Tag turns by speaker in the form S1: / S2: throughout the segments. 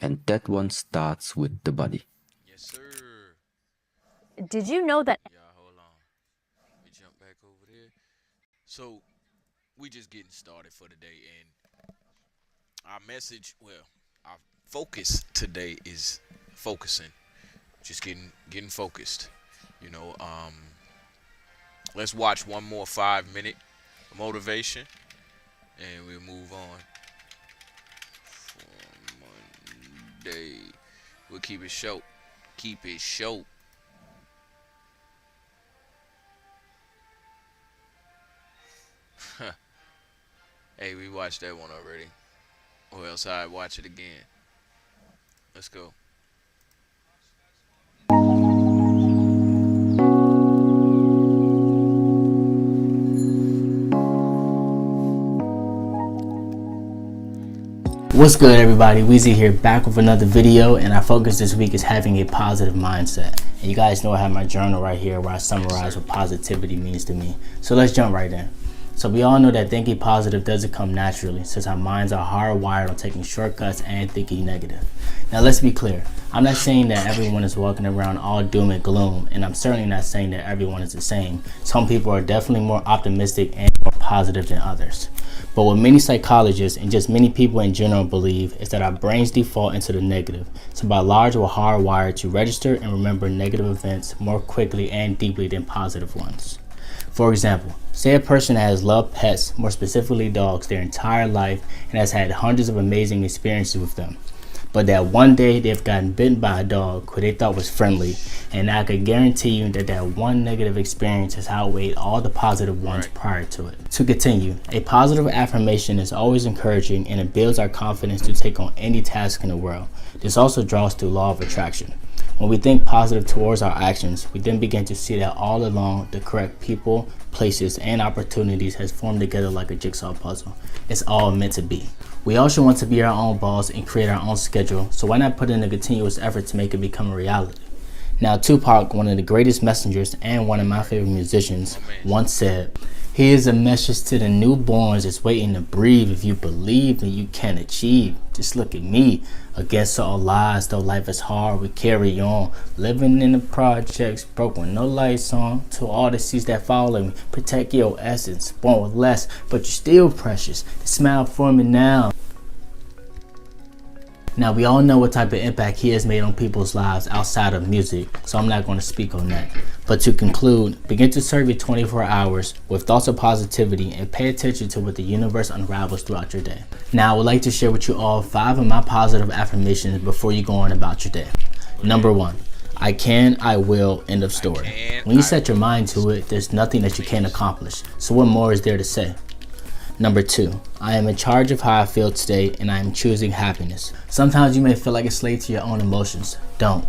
S1: And that one starts with the body.
S2: Yes, sir.
S3: Did you know that?
S2: Y'all, hold on. Let me jump back over there. So, we just getting started for today, and our message, well, our focus today is focusing. Just getting focused. You know, let's watch one more 5 minute motivation, and we'll move on. For Monday, we'll keep it short. Keep it short. Hey, we watched that one already. Or else I'd watch it again. Let's go.
S4: What's good, everybody? Weezy here, back with another video, and our focus this week is having a positive mindset. And you guys know I have my journal right here where I summarize what positivity means to me. So let's jump right in. So we all know that thinking positive doesn't come naturally, since our minds are hardwired on taking shortcuts and thinking negative. Now let's be clear, I'm not saying that everyone is walking around all doom and gloom, and I'm certainly not saying that everyone is the same. Some people are definitely more optimistic and more positive than others. But what many psychologists and just many people in general believe is that our brains default into the negative. So by large, we're hardwired to register and remember negative events more quickly and deeply than positive ones. For example, say a person has loved pets, more specifically dogs, their entire life and has had hundreds of amazing experiences with them. But that one day they've gotten bitten by a dog who they thought was friendly, and I can guarantee you that that one negative experience has outweighed all the positive ones prior to it. To continue, a positive affirmation is always encouraging and it builds our confidence to take on any task in the world. This also draws to law of attraction. When we think positive towards our actions, we then begin to see that all along the correct people, places, and opportunities has formed together like a jigsaw puzzle. It's all meant to be. We also want to be our own boss and create our own schedule, so why not put in a continuous effort to make it become a reality? Now, Tupac, one of the greatest messengers and one of my favorite musicians, once said, "He is a message to the newborns that's waiting to breathe. If you believe, then you can achieve. Just look at me. Against all lies, though life is hard, we carry on. Living in the projects, broke with no lights on. To all the seeds that follow me, protect your essence. Born with less, but you're still precious. Smile for me now." Now, we all know what type of impact he has made on people's lives outside of music, so I'm not going to speak on that. But to conclude, begin to serve your 24 hours with thoughts of positivity and pay attention to what the universe unravels throughout your day. Now, I would like to share with you all 5 of my positive affirmations before you go on about your day. Number 1. I can, I will, end of story. When you set your mind to it, there's nothing that you can't accomplish. So what more is there to say? Number 2, I am in charge of how I feel today and I am choosing happiness. Sometimes you may feel like a slave to your own emotions. Don't.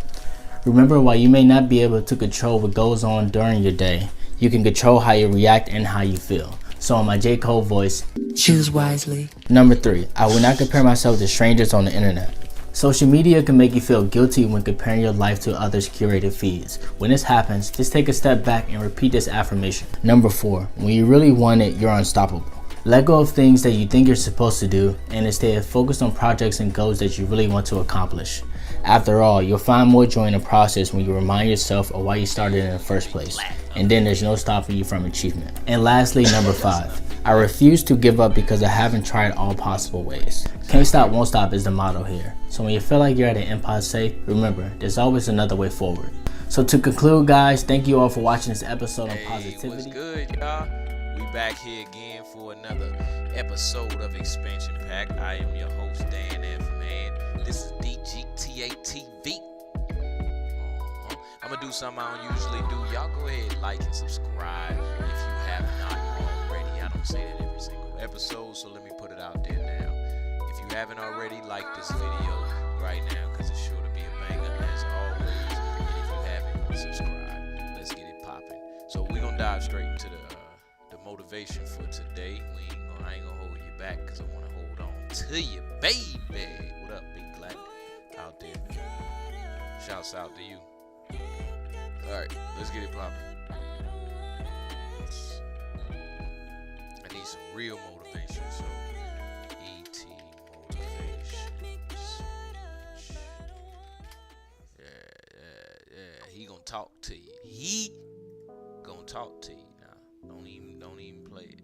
S4: Remember, while you may not be able to control what goes on during your day, you can control how you react and how you feel. So in my J. Cole voice, choose wisely. Number 3, I will not compare myself to strangers on the internet. Social media can make you feel guilty when comparing your life to others' curated feeds. When this happens, just take a step back and repeat this affirmation. Number 4, when you really want it, you're unstoppable. Let go of things that you think you're supposed to do and instead focus on projects and goals that you really want to accomplish. After all, you'll find more joy in the process when you remind yourself of why you started in the first place, and then there's no stopping you from achievement. And lastly, number 5, I refuse to give up because I haven't tried all possible ways. Can't stop, won't stop is the motto here. So when you feel like you're at an impasse, remember, there's always another way forward. So to conclude, guys, thank you all for watching this episode on positivity.
S2: What's good, y'all? We back here again for another episode of Expansion Pack. I am your host, Dan F. Man. This is DGTATV. I'm gonna do something I don't usually do. Y'all go ahead, like and subscribe if you have not already. I don't say that every single episode, so let me put it out there now. If you haven't already, like this video right now, because it's sure to be a banger as always. And if you haven't, subscribe. Let's get it popping. So we're gonna dive straight into the motivation for today. I ain't gonna hold you back because I want to hold on to you, baby. What up, Big Black out there? Shouts out to you. All right, let's get it popping. I need some real motivation, so ET motivation. talk to you. He gonna talk to you now. Don't even play it.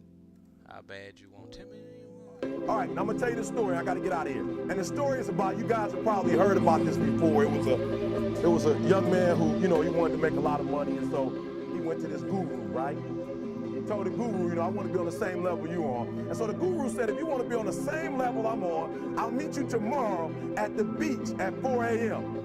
S2: How bad you want? Tell me you want.
S5: All right, now I'm gonna tell you the story. I gotta get out of here. And the story is about, you guys have probably heard about this before. It was a young man who, you know, he wanted to make a lot of money, and so he went to this guru, right? He told the guru, you know, I want to be on the same level you on. And so the guru said, if you want to be on the same level I'm on, I'll meet you tomorrow at the beach at 4 a.m.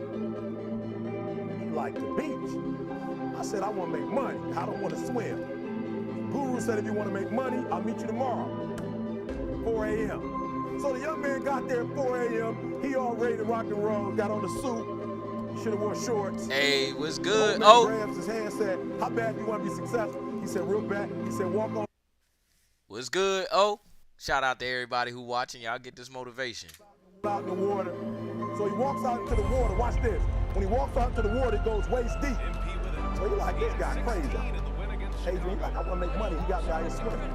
S5: He like, the beach? I said, I want to make money. I don't want to swim. Guru said, if you want to make money, I'll meet you tomorrow, 4 a.m. So the young man got there at 4 a.m. He all ready to rock and roll, got on the suit. Should have wore shorts.
S2: Hey, what's good?
S5: Oh. Grabs his hand, said, how bad do you want to be successful? He said, real bad. He said, walk on.
S2: What's good? Oh, shout out to everybody who watching. Y'all get this motivation.
S5: Out in the water. So he walks out into the water. Watch this. When he walks out into the water, it goes waist deep. So you're like, this guy crazy. Adrian, he's like, I want to make money. He got me out here swimming.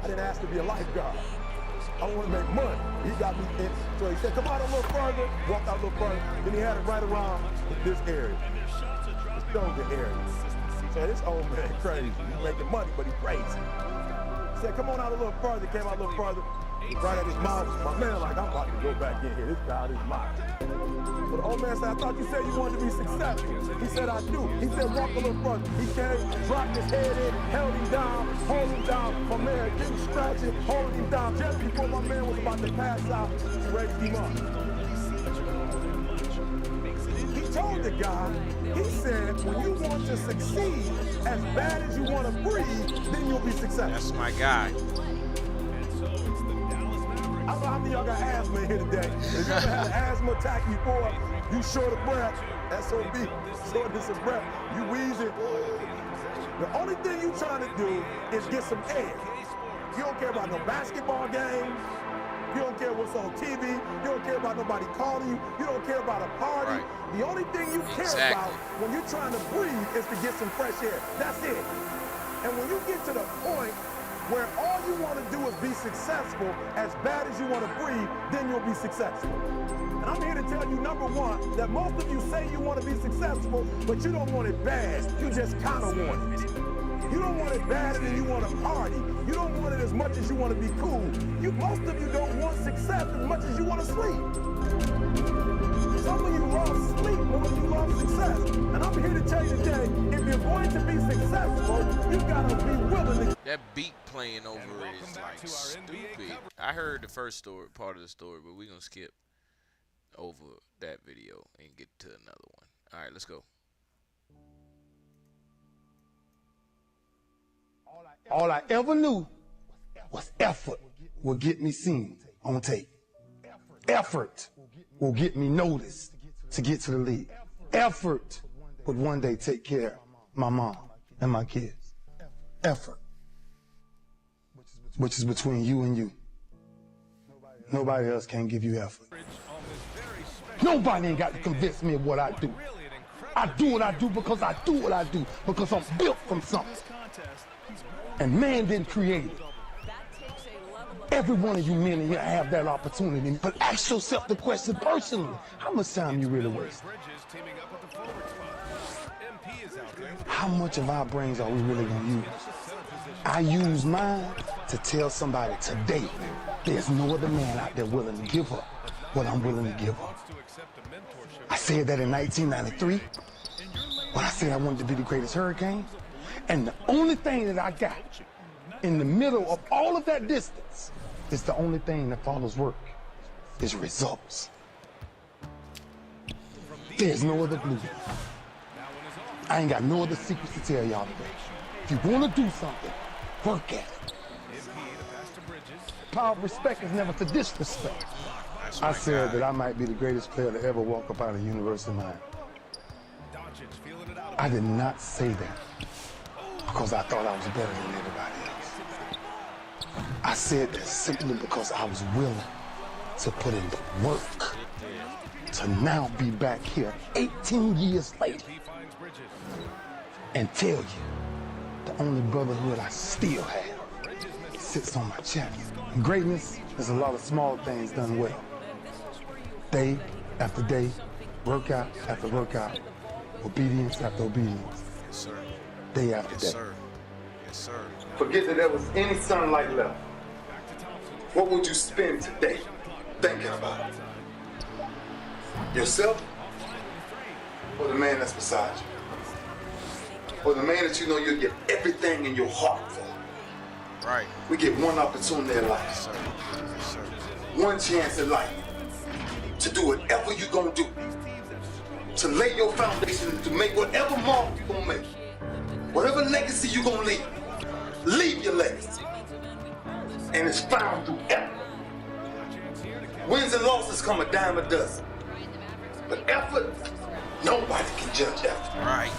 S5: I didn't ask to be a lifeguard. I want to make money. He got me in. So he said, come out a little further. Walked out a little further. Then he had it right around this area. The shoulder area. So this old man crazy. He's making money, but he's crazy. He said, come on out a little further. Came out a little further. Right at his mouth. My man like, I'm about to go back in here. This guy is mine. But the old man said, I thought you said you wanted to be successful. He said, I do. He said, walk a little further. He came, dropped his head in, held him down, hold him down. My man didn't scratch it, hold him down. Just before my man was about to pass out, he raised him up. He told the guy, he said, when you want to succeed as bad as you want to breathe, then you'll be successful.
S2: That's my guy.
S5: I don't know how many of y'all got asthma in here today. If you ever had an asthma attack before, you short of breath, SOB, shortness of breath, you wheezing. The only thing you trying to do is get some air. You don't care about no basketball game. You don't care what's on TV. You don't care about nobody calling you. You don't care about a party.
S2: Right.
S5: The only thing you care about when you're trying to breathe is to get some fresh air. That's it. And when you get to the point where all you want to do is be successful as bad as you want to breathe, then you'll be successful. And I'm here to tell you, number one, that most of you say you want to be successful, but you don't want it bad. You just kind of want it. You don't want it bad and then you want to party. You don't want it as much as you want to be cool. Most of you don't want success as much as you want to sleep. Some of you love sleep more than you love success. And I'm here to tell you today, if you're going to be successful, you gotta be willing to.
S2: That beat playing over is like stupid. I heard the first part of the story, but we're gonna skip over that video and get to another one. All right, let's go.
S6: All I ever knew was effort will get me seen on tape. Effort will get me noticed to get to the league. Effort would one day take care of my mom and my kids. Effort, which is between you and you. Nobody else can give you effort. Nobody ain't got to convince me of what I do. I do what I do because I do what I do, because I'm built from something. And man didn't create it. Every one of you men in here have that opportunity, but ask yourself the question personally: how much time you really waste? How much of our brains are we really gonna use? I use mine to tell somebody today there's no other man out there willing to give up what I'm willing to give up. I said that in 1993 when I said I wanted to be the greatest hurricane, and the only thing that I got in the middle of all of that distance is the only thing that follows work is results. There's no other blue. I ain't got no other secrets to tell y'all today. If you want to do something, work at it. Power of respect is never to disrespect. I said that I might be the greatest player to ever walk up out of University of Miami. I did not say that because I thought I was better than everybody else. I said that simply because I was willing to put in the work to now be back here 18 years later and tell you the only brotherhood I still have sits on my chest. Greatness is a lot of small things done well. Day after day, workout after workout, Obedience after obedience.
S2: Yes, sir.
S6: Day after
S2: Yes,
S6: day.
S2: sir. Yes, sir.
S6: Forget that there was any sunlight left. What would you spend today thinking about? Yourself? Or the man that's beside you? Or the man that you know you'll give everything in your heart for?
S2: Right.
S6: We get one opportunity in
S2: Yes,
S6: life,
S2: sir. Yes, sir.
S6: one chance in life to do whatever you're gonna do. To lay your foundation, to make whatever mark you're gonna make. Whatever legacy you're gonna leave. Leave your legacy. And it's found through effort. Wins and losses come a dime a dozen. But effort, nobody can judge effort.
S2: Right.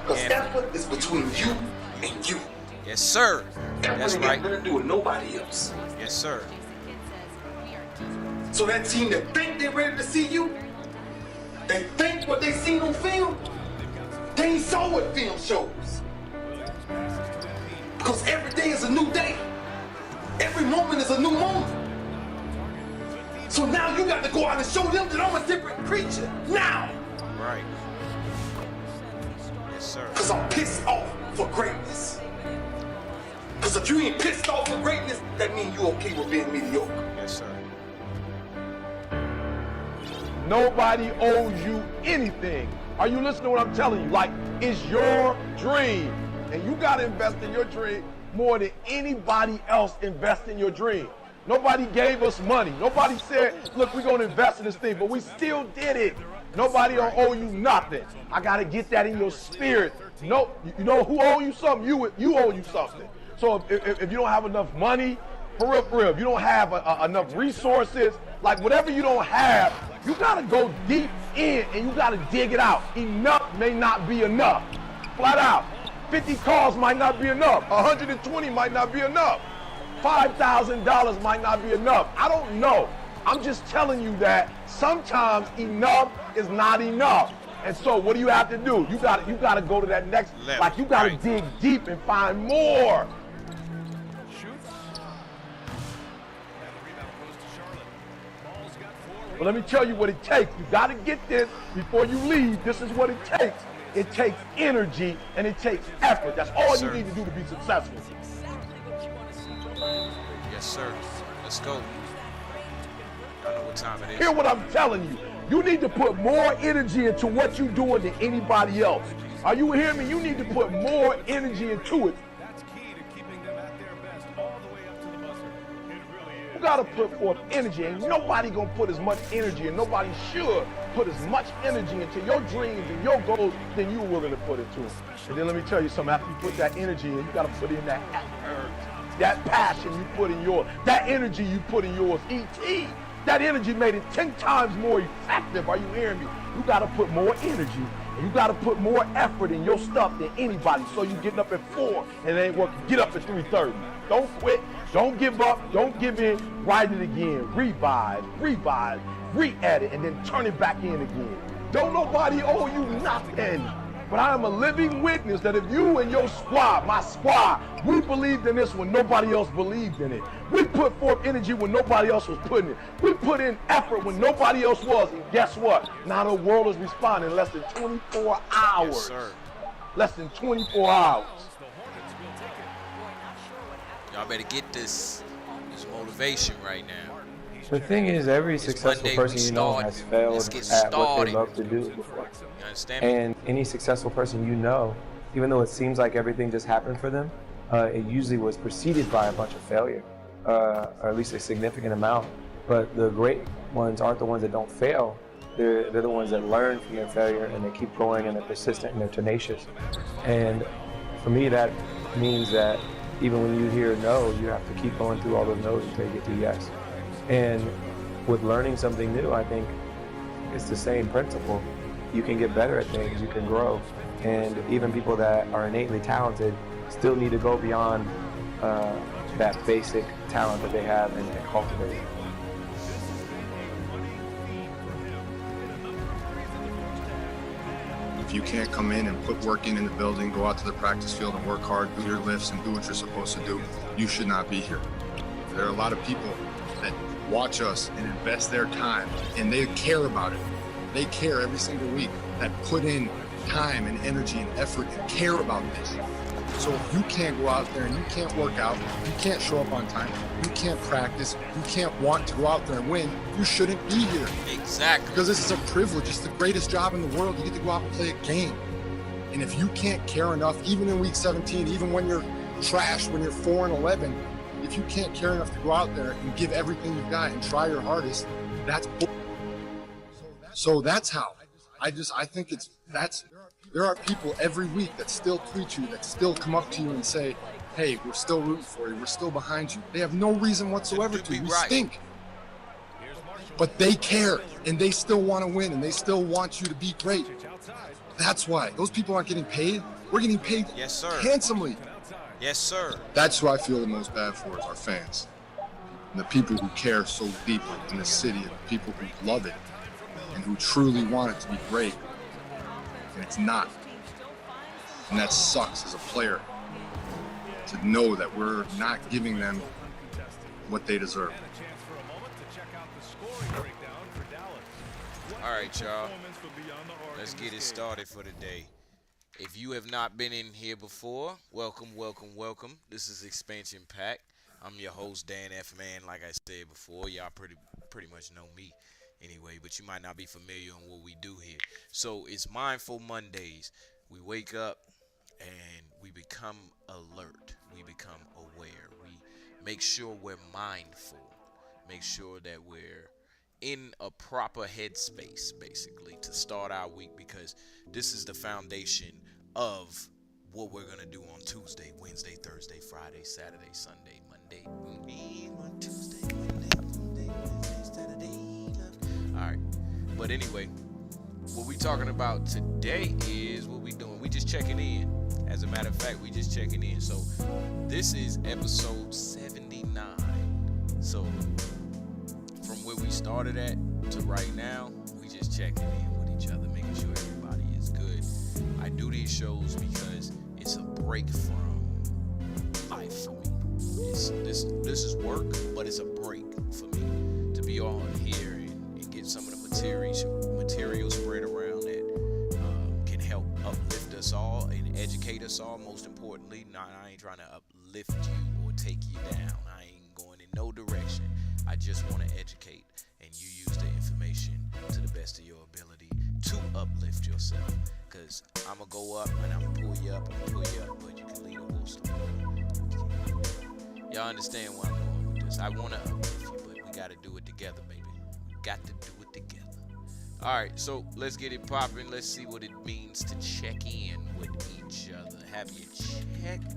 S6: Because
S2: Yeah.
S6: effort is between you and you.
S2: Yes, sir.
S6: Effort
S2: That's
S6: ain't
S2: right.
S6: got nothing to do with nobody else.
S2: Yes, sir.
S6: So that team that think they're ready to see you, they think what they seen on film, they ain't saw what film shows. Because every day is a new day. Every moment is a new moment. So now you got to go out and show them that I'm a different creature. Now.
S2: Right. Yes, sir.
S6: Because I'm pissed off for greatness. Because if you ain't pissed off for greatness, that means you okay with being mediocre.
S2: Yes, sir.
S5: Nobody owes you anything. Are you listening to what I'm telling you? Like, it's your dream. And you got to invest in your dream more than anybody else invest in your dream. Nobody gave us money. Nobody said, look, we're going to invest in this thing, but we still did it. Nobody don't owe you nothing. I got to get that in your spirit. No, you know who owe you something? You owe you something. So if you don't have enough money, for real, if you don't have enough resources, like whatever you don't have, you got to go deep in and you got to dig it out. Enough may not be enough. Flat out. 50 cars might not be enough. 120 might not be enough. $5,000 might not be enough. I don't know. I'm just telling you that sometimes enough is not enough. And so what do you have to do? You got to go to that next
S2: level.
S5: Like you got to
S2: Right.
S5: dig deep and find more. But let me tell you what it takes. You got to get this before you leave. This is what it takes. It takes energy and it takes effort. That's all
S2: Yes,
S5: you
S2: sir.
S5: need to do to be successful.
S2: Yes, sir. Let's go. I know what time it is.
S5: Hear what I'm telling you. You need to put more energy into what you're doing than anybody else. Are you hearing me? You need to put more energy into it. You gotta put forth energy, and nobody gonna put as much energy, and nobody should put as much energy into your dreams and your goals than you're willing to put into them. And then let me tell you something, after you put that energy in, you gotta put in that effort, that passion you put in yours, that energy you put in yours. E.T., that energy made it 10 times more effective. Are you hearing me? You gotta put more energy, and you gotta put more effort in your stuff than anybody. So you getting up at 4 and it ain't working. Get up at 3:30. Don't quit. Don't give up. Don't give in. Write it again. Revise, re-edit, and then turn it back in again. Don't nobody owe you nothing. But I am a living witness that if you and your squad, my squad, we believed in this when nobody else believed in it. We put forth energy when nobody else was putting it. We put in effort when nobody else was. And guess what? Now the world is responding in less than 24 hours.
S2: Yes, sir.
S5: Less than 24 hours.
S2: Y'all better get this motivation right now.
S7: The thing is, every successful
S2: Monday,
S7: person
S2: we
S7: you know
S2: start.
S7: has failed
S2: Let's get
S7: at what
S2: started.
S7: they love to do before.
S2: You understand me?
S7: And any successful person you know, even though it seems like everything just happened for them, it usually was preceded by a bunch of failure, or at least a significant amount. But the great ones aren't the ones that don't fail. They're the ones that learn from their failure and they keep going and they're persistent and they're tenacious. And for me, that means that even when you hear no, you have to keep going through all those no's until you get to yes. And with learning something new, I think it's the same principle. You can get better at things, you can grow. And even people that are innately talented still need to go beyond that basic talent that they have and cultivate it.
S8: If you can't come in and put work in the building, go out to the practice field and work hard, do your lifts and do what you're supposed to do, you should not be here. There are a lot of people that watch us and invest their time and they care about it. They care every single week, that put in time and energy and effort and care about this. So if you can't go out there and you can't work out, you can't show up on time, you can't practice, you can't want to go out there and win, you shouldn't be here.
S2: Exactly.
S8: Because this is a privilege. It's the greatest job in the world. You get to go out and play a game. And if you can't care enough, even in week 17, even when you're trash, when you're 4-11, if you can't care enough to go out there and give everything you've got and try your hardest, that's bull. So that's how. I think there are people every week that still tweet you, that still come up to you and say, hey, we're still rooting for you, we're still behind you. They have no reason whatsoever to. You stink. But they care, and they still want to win, and they still want you to be great. That's why. Those people aren't getting paid. We're getting paid handsomely.
S2: Yes, sir.
S8: That's who I feel the most bad for, is our fans. And the people who care so deeply in the city, and the people who love it, and who truly want it to be great. And it's not. And that sucks as a player, to know that we're not giving them what they deserve.
S2: All right, y'all. Let's get it started for the day. If you have not been in here before, welcome, welcome, welcome. This is Expansion Pack. I'm your host, Dan F. Man. Like I said before, y'all pretty much know me anyway, but you might not be familiar on what we do here. So it's Mindful Mondays. We wake up and we become alert. We become aware. We make sure we're mindful. Make sure that we're in a proper headspace, basically, to start our week, because this is the foundation of what we're going to do on Tuesday, Wednesday, Thursday, Friday, Saturday, Sunday, Monday, Tuesday, Wednesday, Saturday. All right. But anyway, what we talking about today is what we doing. We just checking in. As a matter of fact, we just checking in. So this is episode 79. So from where we started at to right now, we just checking in with each other, making sure everybody is good. I do these shows because it's a break from life for me. This is work, but it's a break for me to be on here and get some of the material spread around that can help uplift us all and educate us all. Most importantly, I ain't trying to uplift you or take you down. I ain't going in no direction. I just want to educate, and you use the information to the best of your ability to uplift yourself. Because I'm going to go up and I'm going to pull you up, but you can leave a little story. Y'all understand where I'm going with this. I want to uplift you, but we got to do it together, baby. We got to do it together. All right, so let's get it popping. Let's see what it means to check in with each other. Have you checked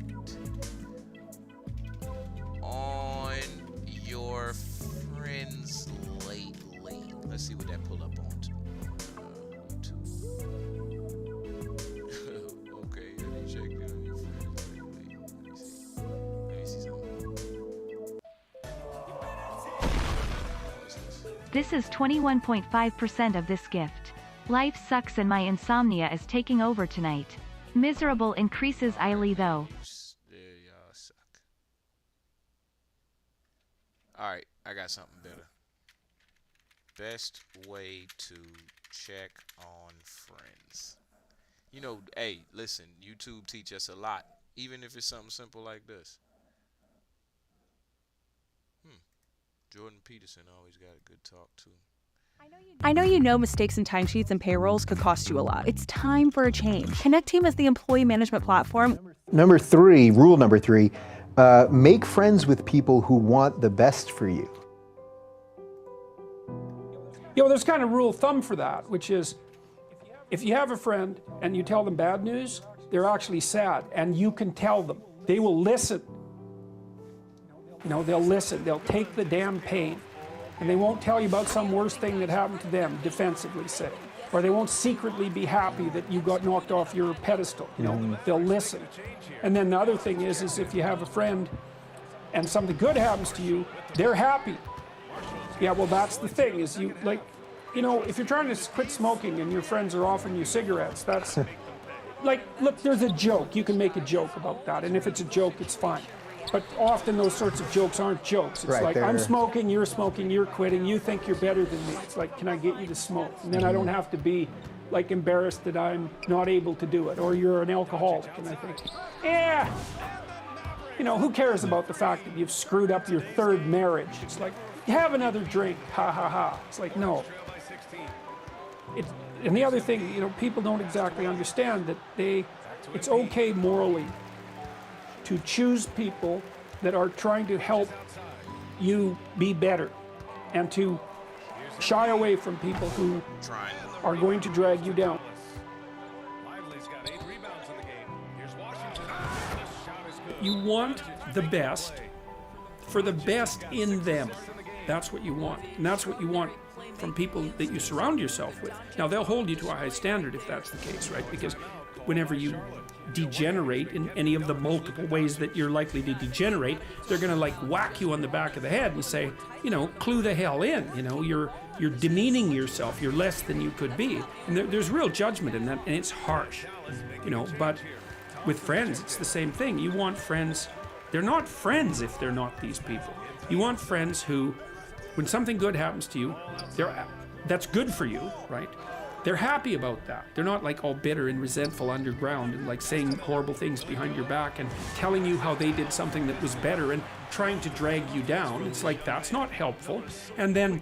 S2: on your friends lately? Let's see what that pull up on YouTube. Okay, have you checked on your friends lately? Let me see something.
S9: This is 21.5% of this gift. Life sucks and my insomnia is taking over tonight. Miserable increases Eiley though.
S2: There y'all suck. Alright, I got something better. Best way to check on friends. You know, hey, listen, YouTube teach us a lot, even if it's something simple like this. Jordan Peterson always got a good talk too.
S3: I know you know mistakes in timesheets and payrolls could cost you a lot. It's time for a change. Connect Team is the employee management platform.
S10: Rule number three, make friends with people who want the best for you.
S11: You know, there's kind of rule of thumb for that, which is if you have a friend and you tell them bad news, they're actually sad, and you can tell them. They will listen. You know, they'll listen. They'll take the damn pain. And they won't tell you about some worst thing that happened to them, defensively say. Or they won't secretly be happy that you got knocked off your pedestal. You know, they'll listen. And then the other thing is if you have a friend and something good happens to you, they're happy. Yeah, well, that's the thing, is you, like, you know, if you're trying to quit smoking and your friends are offering you cigarettes, that's, like, look, there's a joke. You can make a joke about that. And if it's a joke, it's fine. But often those sorts of jokes aren't jokes. It's like, I'm smoking, you're quitting, you think you're better than me. It's like, can I get you to smoke? And then I don't have to be like embarrassed that I'm not able to do it, or you're an alcoholic, and I think, yeah, you know, who cares about the fact that you've screwed up your third marriage? It's like, have another drink, ha ha ha. It's like, no. And the other thing, you know, people don't exactly understand that it's okay morally to choose people that are trying to help you be better, and to shy away from people who are going to drag you down. You want the best for the best in them. That's what you want. And that's what you want from people that you surround yourself with. Now, they'll hold you to a high standard if that's the case, right? Because whenever you degenerate in any of the multiple ways that you're likely to degenerate, they're going to like whack you on the back of the head and say, you know, clue the hell in. You know, you're demeaning yourself. You're less than you could be. And there's real judgment in that, and it's harsh. You know, but with friends, it's the same thing. You want friends. They're not friends if they're not these people. You want friends who, when something good happens to you, that's good for you, right? They're happy about that. They're not like all bitter and resentful underground and like saying horrible things behind your back and telling you how they did something that was better and trying to drag you down. It's like, that's not helpful. And then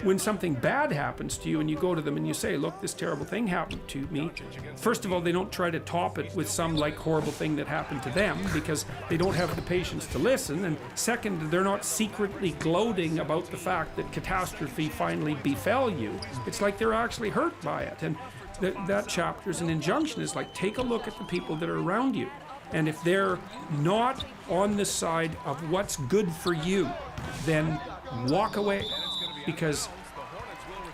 S11: when something bad happens to you and you go to them and you say, look, this terrible thing happened to me. First of all, they don't try to top it with some like horrible thing that happened to them, because they don't have the patience to listen. And second, they're not secretly gloating about the fact that catastrophe finally befell you. It's like they're actually hurt by it. And that chapter is an injunction. Is like, take a look at the people that are around you. And if they're not on the side of what's good for you, then walk away. Because,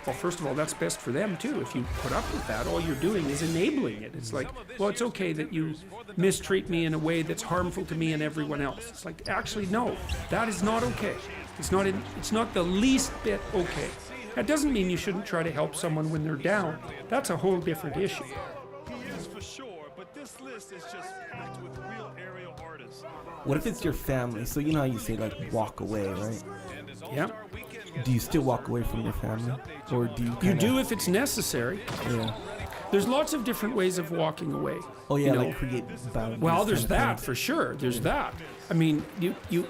S11: well, first of all, that's best for them too. If you put up with that, all you're doing is enabling it. It's like, well, it's okay that you mistreat me in a way that's harmful to me and everyone else. It's like, actually, no, that is not okay. It's not the least bit okay. That doesn't mean you shouldn't try to help someone when they're down. That's a whole different issue.
S12: What if it's your family? So you know how you say like walk away, right?
S11: Yeah.
S12: Do you still walk away from your family, or do you?
S11: You do if it's necessary.
S12: Yeah.
S11: There's lots of different ways of walking away.
S12: Oh yeah,
S11: you know?
S12: like create boundaries.
S11: Well, there's that for sure. There's that. I mean, you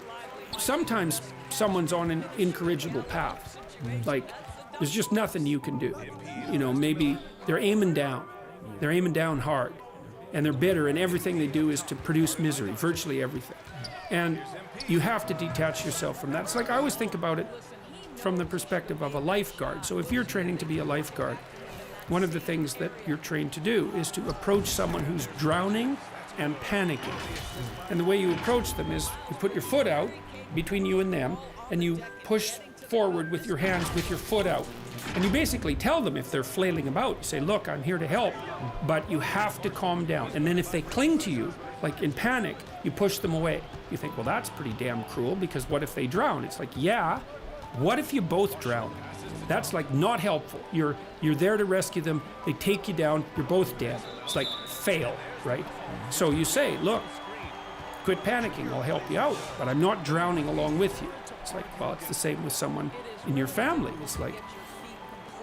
S11: sometimes someone's on an incorrigible path. Like, there's just nothing you can do. You know, maybe they're aiming down. They're aiming down hard. And they're bitter, and everything they do is to produce misery, virtually everything. And you have to detach yourself from that. It's like, I always think about it from the perspective of a lifeguard. So if you're training to be a lifeguard, one of the things that you're trained to do is to approach someone who's drowning and panicking. And the way you approach them is you put your foot out between you and them, and you push forward with your hands with your foot out. And you basically tell them if they're flailing about, you say, look, I'm here to help, but you have to calm down. And then if they cling to you, like in panic, you push them away. You think, well, that's pretty damn cruel, because what if they drown? It's like, yeah, what if you both drown? That's like not helpful. You're there to rescue them, they take you down, you're both dead. It's like fail, right? So you say, look, quit panicking, I'll help you out, but I'm not drowning along with you. It's like, well, it's the same with someone in your family. It's like,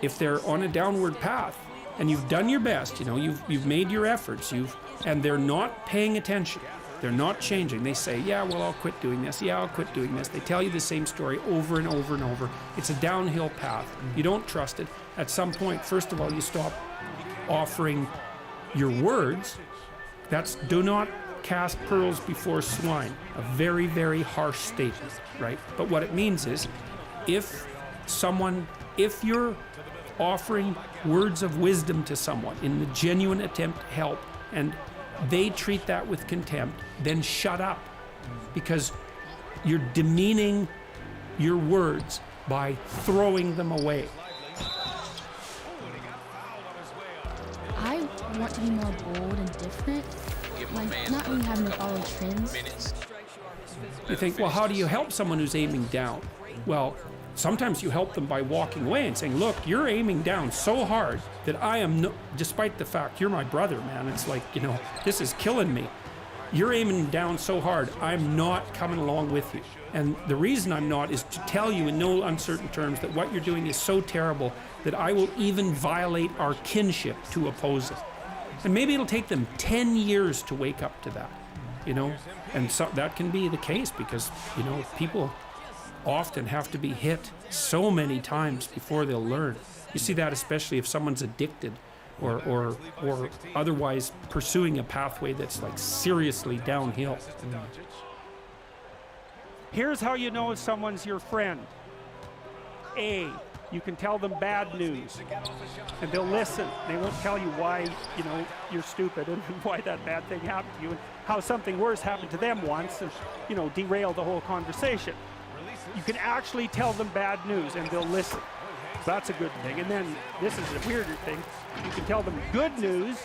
S11: if they're on a downward path and you've done your best, you know, you've made your efforts, and they're not paying attention, they're not changing. They say, yeah, well, I'll quit doing this. Yeah, I'll quit doing this. They tell you the same story over and over and over. It's a downhill path. You don't trust it. At some point, first of all, you stop offering your words. That's do not cast pearls before swine. A very, very harsh statement, right? But what it means is, if you're offering words of wisdom to someone in the genuine attempt to help, and they treat that with contempt, then shut up, because you're demeaning your words by throwing them away.
S13: I want to be more bold and different, like not really having to follow trends.
S11: You think, well, how do you help someone who's aiming down? Well, sometimes you help them by walking away and saying, look, you're aiming down so hard that I am, despite the fact you're my brother, man, it's like, you know, this is killing me. you're aiming down so hard, I'm not coming along with you. And the reason I'm not is to tell you in no uncertain terms that what you're doing is so terrible that I will even violate our kinship to oppose it. And maybe it'll take them 10 years to wake up to that, you know? And so that can be the case because, you know, people often have to be hit so many times before they'll learn. You see that especially if someone's addicted or otherwise pursuing a pathway that's like seriously downhill. Here's how you know if someone's your friend. A, you can tell them bad news and they'll listen. They won't tell you why, you know, you're stupid and why that bad thing happened to you and how something worse happened to them once and, you know, derail the whole conversation. You can actually tell them bad news and they'll listen. So that's a good thing. And then this is a weirder thing. You can tell them good news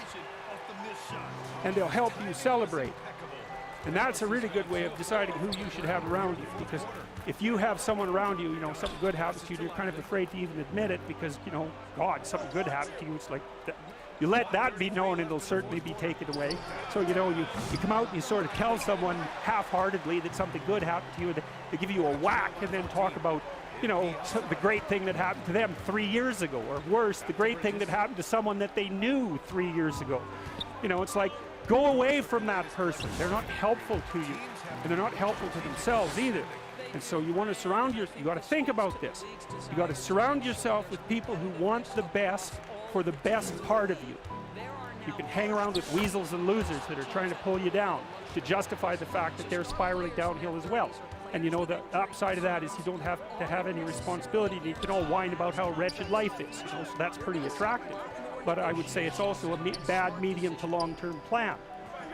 S11: and they'll help you celebrate. And that's a really good way of deciding who you should have around you, because if you have someone around you, you know, something good happens to you, you're kind of afraid to even admit it because, you know, God, something good happened to you. It's like, you let that be known and it'll certainly be taken away. So, you know, you come out and you sort of tell someone half-heartedly that something good happened to you, and they give you a whack and then talk about, you know, the great thing that happened to them 3 years ago, or worse, the great thing that happened to someone that they knew 3 years ago. You know, it's like, go away from that person. They're not helpful to you, and they're not helpful to themselves either. And so you want to surround yourself, you got to think about this. You got to surround yourself with people who want the best for the best part of you. You can hang around with weasels and losers that are trying to pull you down to justify the fact that they're spiraling downhill as well. And you know, the upside of that is you don't have to have any responsibility. You can all whine about how wretched life is, you know, so that's pretty attractive. But I would say it's also a bad medium to long-term plan.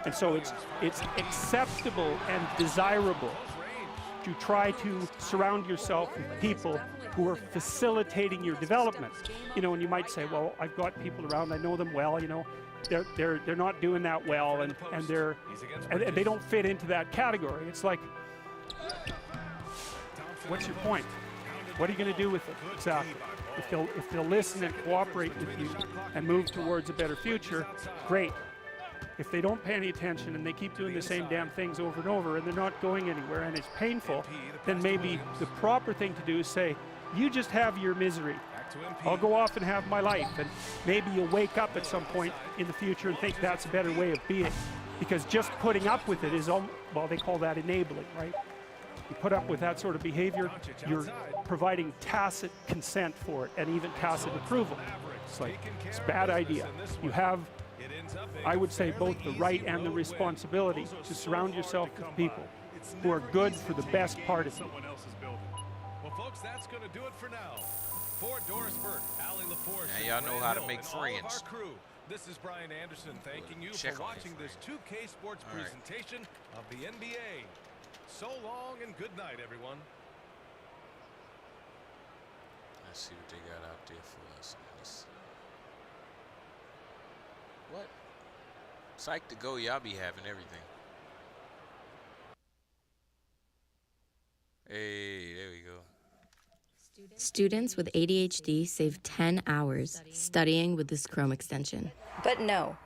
S11: And so it's acceptable and desirable to try to surround yourself with people who are facilitating your development. You know, and you might say, well, I've got people around, I know them well, you know, they're not doing that well, and they don't fit into that category. It's like, what's your point? What are you going to do with it exactly? If they'll listen and cooperate with you and move towards a better future, great. If they don't pay any attention and they keep doing the same damn things over and over and they're not going anywhere and it's painful, then maybe the proper thing to do is say, you just have your misery. I'll go off and have my life. And maybe you'll wake up at some point in the future and think that's a better way of being. Because just putting up with it is, well, they call that enabling, right? You put up with that sort of behavior, you're providing tacit consent for it and even tacit approval. It's like, it's a bad idea. You have, I would say, both the right and the responsibility to surround yourself with people who are good for the best part of you.
S14: Well, folks, that's going to do it for now. For Doris Burke, Ali LaForge,
S2: now y'all know how to make friends.
S14: This is Brian Anderson thanking you for watching this 2K Sports presentation of the NBA. So long and good night, everyone.
S2: Let's see what they got out there for us. What? Psych to go, y'all be having everything. Hey, there we go.
S15: Students with ADHD save 10 hours studying with this Chrome extension.
S16: But no.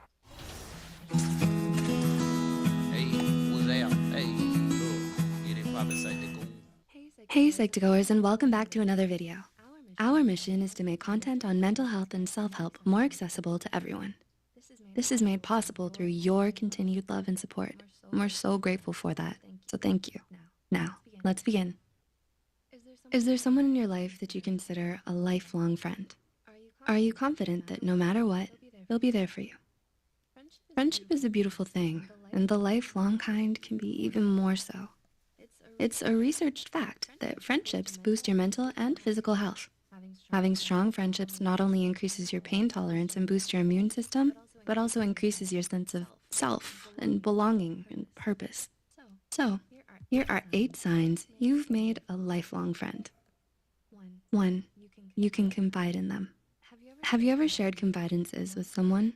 S17: Hey Psych2Goers, and welcome back to another video. Our mission is to make content on mental health and self-help more accessible to everyone. This is made possible through your continued love and support. And we're so grateful for that, so thank you. Now, let's begin. Is there someone in your life that you consider a lifelong friend? Are you confident that no matter what, they'll be there for you? Friendship is a beautiful thing, and the lifelong kind can be even more so. It's a researched fact that friendships boost your mental and physical health. Having strong friendships not only increases your pain tolerance and boosts your immune system, but also increases your sense of self and belonging and purpose. So, here are 8 signs you've made a lifelong friend. 1. You can confide in them. Have you ever shared confidences with someone?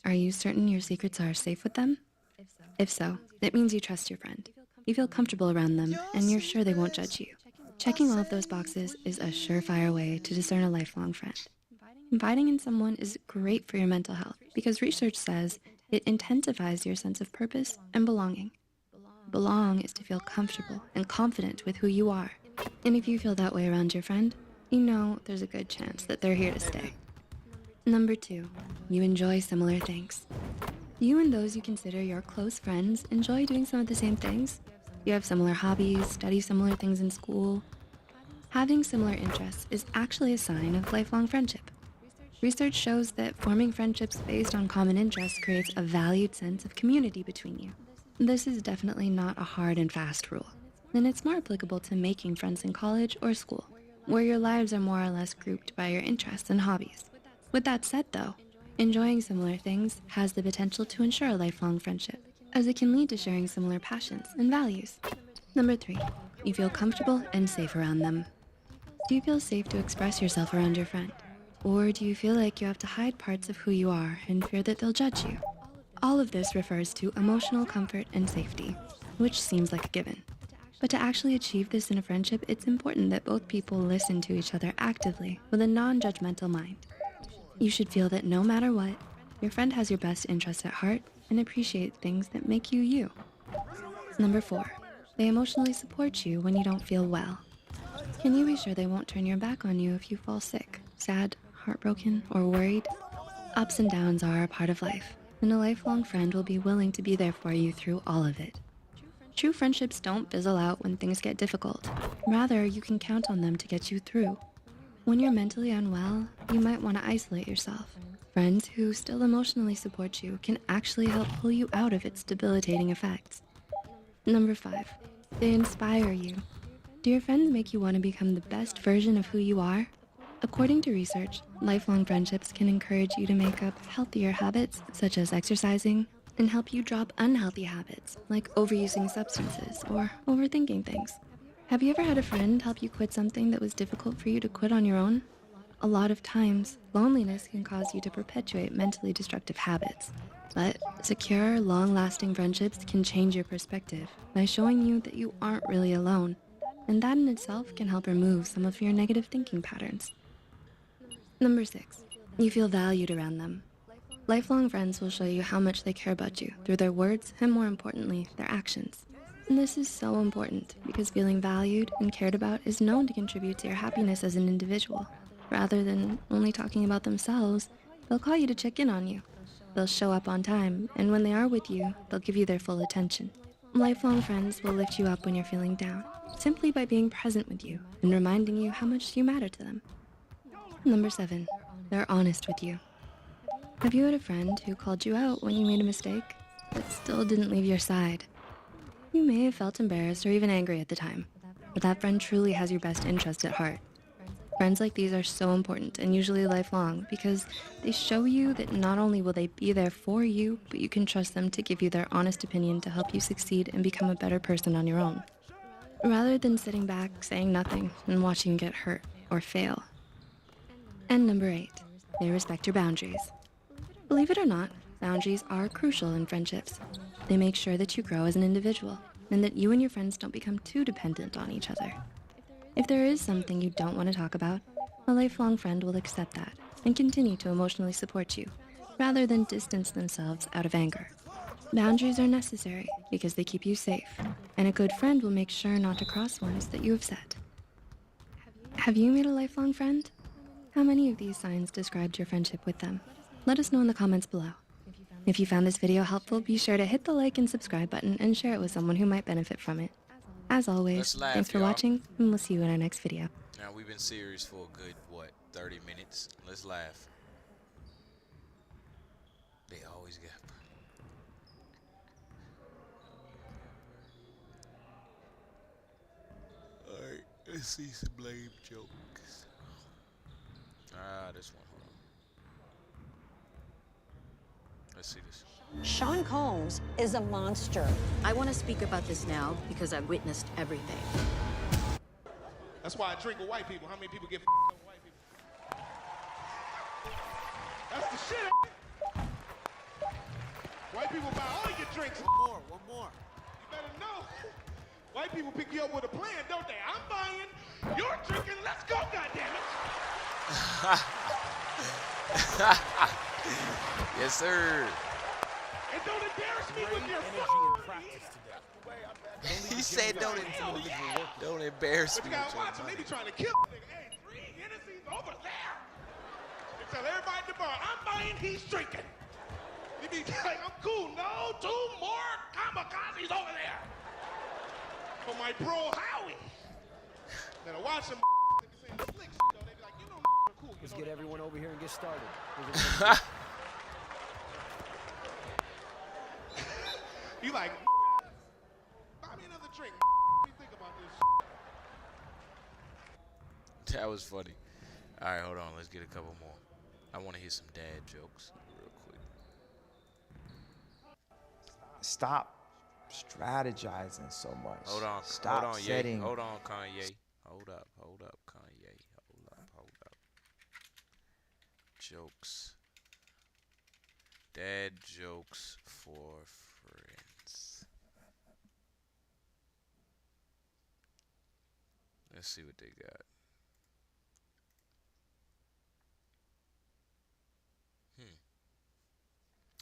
S17: Are you certain your secrets are safe with them? If so, it means you trust your friend. You feel comfortable around them, and you're sure they won't judge you. Checking all of those boxes is a surefire way to discern a lifelong friend. Confiding in someone is great for your mental health because research says it intensifies your sense of purpose and belonging. Belong is to feel comfortable and confident with who you are. And if you feel that way around your friend, you know there's a good chance that they're here to stay. Number 2, you enjoy similar things. You and those you consider your close friends enjoy doing some of the same things. You have similar hobbies, study similar things in school. Having similar interests is actually a sign of lifelong friendship. Research shows that forming friendships based on common interests creates a valued sense of community between you. This is definitely not a hard and fast rule, and it's more applicable to making friends in college or school, where your lives are more or less grouped by your interests and hobbies. With that said though, enjoying similar things has the potential to ensure a lifelong friendship, as it can lead to sharing similar passions and values. Number 3, you feel comfortable and safe around them. Do you feel safe to express yourself around your friend? Or do you feel like you have to hide parts of who you are and fear that they'll judge you? All of this refers to emotional comfort and safety, which seems like a given. But to actually achieve this in a friendship, it's important that both people listen to each other actively with a non-judgmental mind. You should feel that no matter what, your friend has your best interest at heart and appreciate things that make you you. Number 4, they emotionally support you when you don't feel well. Can you be sure they won't turn your back on you if you fall sick, sad, heartbroken, or worried? Ups and downs are a part of life, and a lifelong friend will be willing to be there for you through all of it. True friendships don't fizzle out when things get difficult. Rather, you can count on them to get you through. When you're mentally unwell, you might want to isolate yourself. Friends who still emotionally support you can actually help pull you out of its debilitating effects. Number 5, they inspire you. Do your friends make you want to become the best version of who you are? According to research, lifelong friendships can encourage you to make up healthier habits, such as exercising, and help you drop unhealthy habits, like overusing substances or overthinking things. Have you ever had a friend help you quit something that was difficult for you to quit on your own? A lot of times, loneliness can cause you to perpetuate mentally destructive habits. But secure, long-lasting friendships can change your perspective by showing you that you aren't really alone, and that in itself can help remove some of your negative thinking patterns. Number 6, you feel valued around them. Lifelong friends will show you how much they care about you through their words and, more importantly, their actions. And this is so important because feeling valued and cared about is known to contribute to your happiness as an individual. Rather than only talking about themselves, they'll call you to check in on you. They'll show up on time, and when they are with you, they'll give you their full attention. Lifelong friends will lift you up when you're feeling down, simply by being present with you and reminding you how much you matter to them. Number 7, they're honest with you. Have you had a friend who called you out when you made a mistake, but still didn't leave your side? You may have felt embarrassed or even angry at the time, but that friend truly has your best interest at heart. Friends like these are so important and usually lifelong because they show you that not only will they be there for you, but you can trust them to give you their honest opinion to help you succeed and become a better person on your own, rather than sitting back, saying nothing, and watching you get hurt or fail. And number 8, they respect your boundaries. Believe it or not, boundaries are crucial in friendships. They make sure that you grow as an individual and that you and your friends don't become too dependent on each other. If there is something you don't want to talk about, a lifelong friend will accept that and continue to emotionally support you, rather than distance themselves out of anger. Boundaries are necessary because they keep you safe, and a good friend will make sure not to cross ones that you have set. Have you made a lifelong friend? How many of these signs described your friendship with them? Let us know in the comments below. If you found this video helpful, be sure to hit the like and subscribe button and share it with someone who might benefit from it. As always, thanks for watching, and we'll see you in our next video.
S2: Now, we've been serious for a good, 30 minutes? Let's laugh. They always get... Alright, let's see some lame jokes. This one, hold on. Let's see this.
S16: Sean Combs is a monster.
S18: I want to speak about this now because I witnessed everything.
S19: That's why I drink with white people. How many people get with white people? That's the shit. White people buy all your drinks. One more. You better know. White people pick you up with a plan, don't they? I'm buying, you're drinking, let's go, goddammit.
S2: Yes, sir.
S19: And don't embarrass me with your
S14: energy in practice today.
S2: He said, "Don't embarrass
S19: But
S2: me."
S19: you gotta
S2: with your
S19: watch him. They
S2: money.
S19: be trying to kill the nigga. Hey, 3 Hennessy's over there. They tell everybody at the bar, I'm buying, he's drinking. He be like, I'm cool. No, 2 more kamikazes over there. For my bro Howie. Better watch him. They be saying slick shit, though. They be like, you know, are cool.
S20: Let's get everyone over here and get started.
S19: You like, buy me another drink. What do you think about this?
S2: That was funny. All right, hold on. Let's get a couple more. I want to hear some dad jokes real quick.
S21: Stop strategizing so much.
S2: Hold on.
S21: Stop
S2: hold on,
S21: setting.
S2: Hold on, Kanye. Hold up, Kanye. Hold up. Jokes. Dad jokes for friends. Let's see what they got.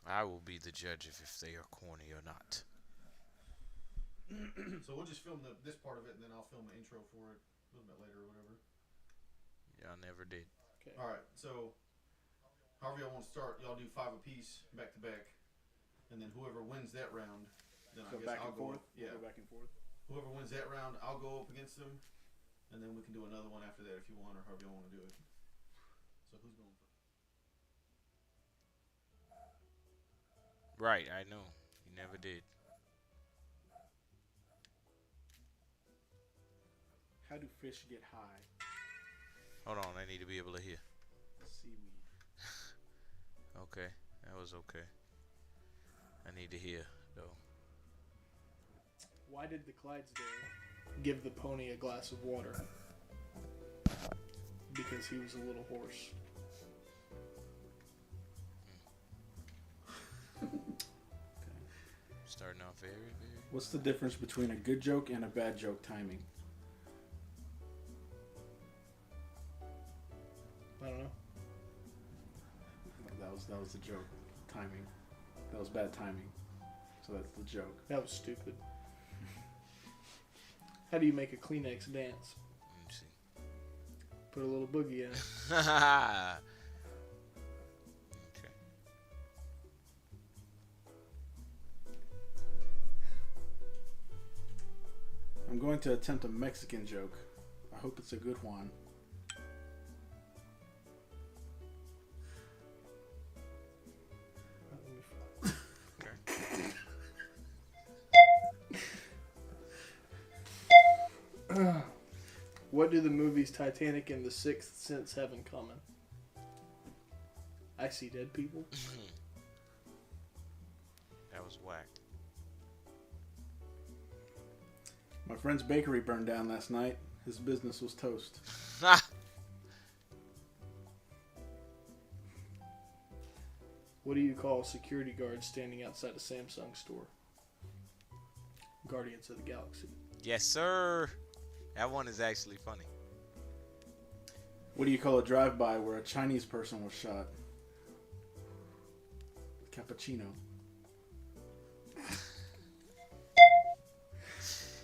S2: I will be the judge if they are corny or not.
S22: So we'll just film this part of it, and then I'll film the intro for it a little bit later or whatever.
S2: Y'all never did.
S22: Okay. All right. So however y'all want to start, y'all do 5 apiece, back to back, and then whoever wins that round, then I guess I'll go. Yeah.
S23: Go back and forth.
S22: Whoever wins that round, I'll go up against them, and then we can do another one after that if you want, or however y'all want to do it. So who's going first?
S2: Right, I know. You never did.
S23: How do fish get high?
S2: Hold on, I need to be able to hear.
S23: Seaweed.
S2: Okay, that was okay. I need to hear, though.
S23: Why did the Clydesdale give the pony a glass of water? Because he was a little horse.
S2: Starting off very.
S23: What's the difference between a good joke and a bad joke timing? I don't know. That was the joke. Timing. That was bad timing. So that's the joke. That was stupid. How do you make a Kleenex dance?
S2: Let me see.
S23: Put a little boogie in it.
S2: Okay.
S23: I'm going to attempt a Mexican joke. I hope it's a good one. What do the movies Titanic and The Sixth Sense have in common? I see dead people.
S2: That was whack.
S23: My friend's bakery burned down last night. His business was toast. What do you call a security guard standing outside a Samsung store? Guardians of the Galaxy.
S2: Yes, sir. That one is actually funny.
S23: What do you call a drive-by where a Chinese person was shot? Cappuccino.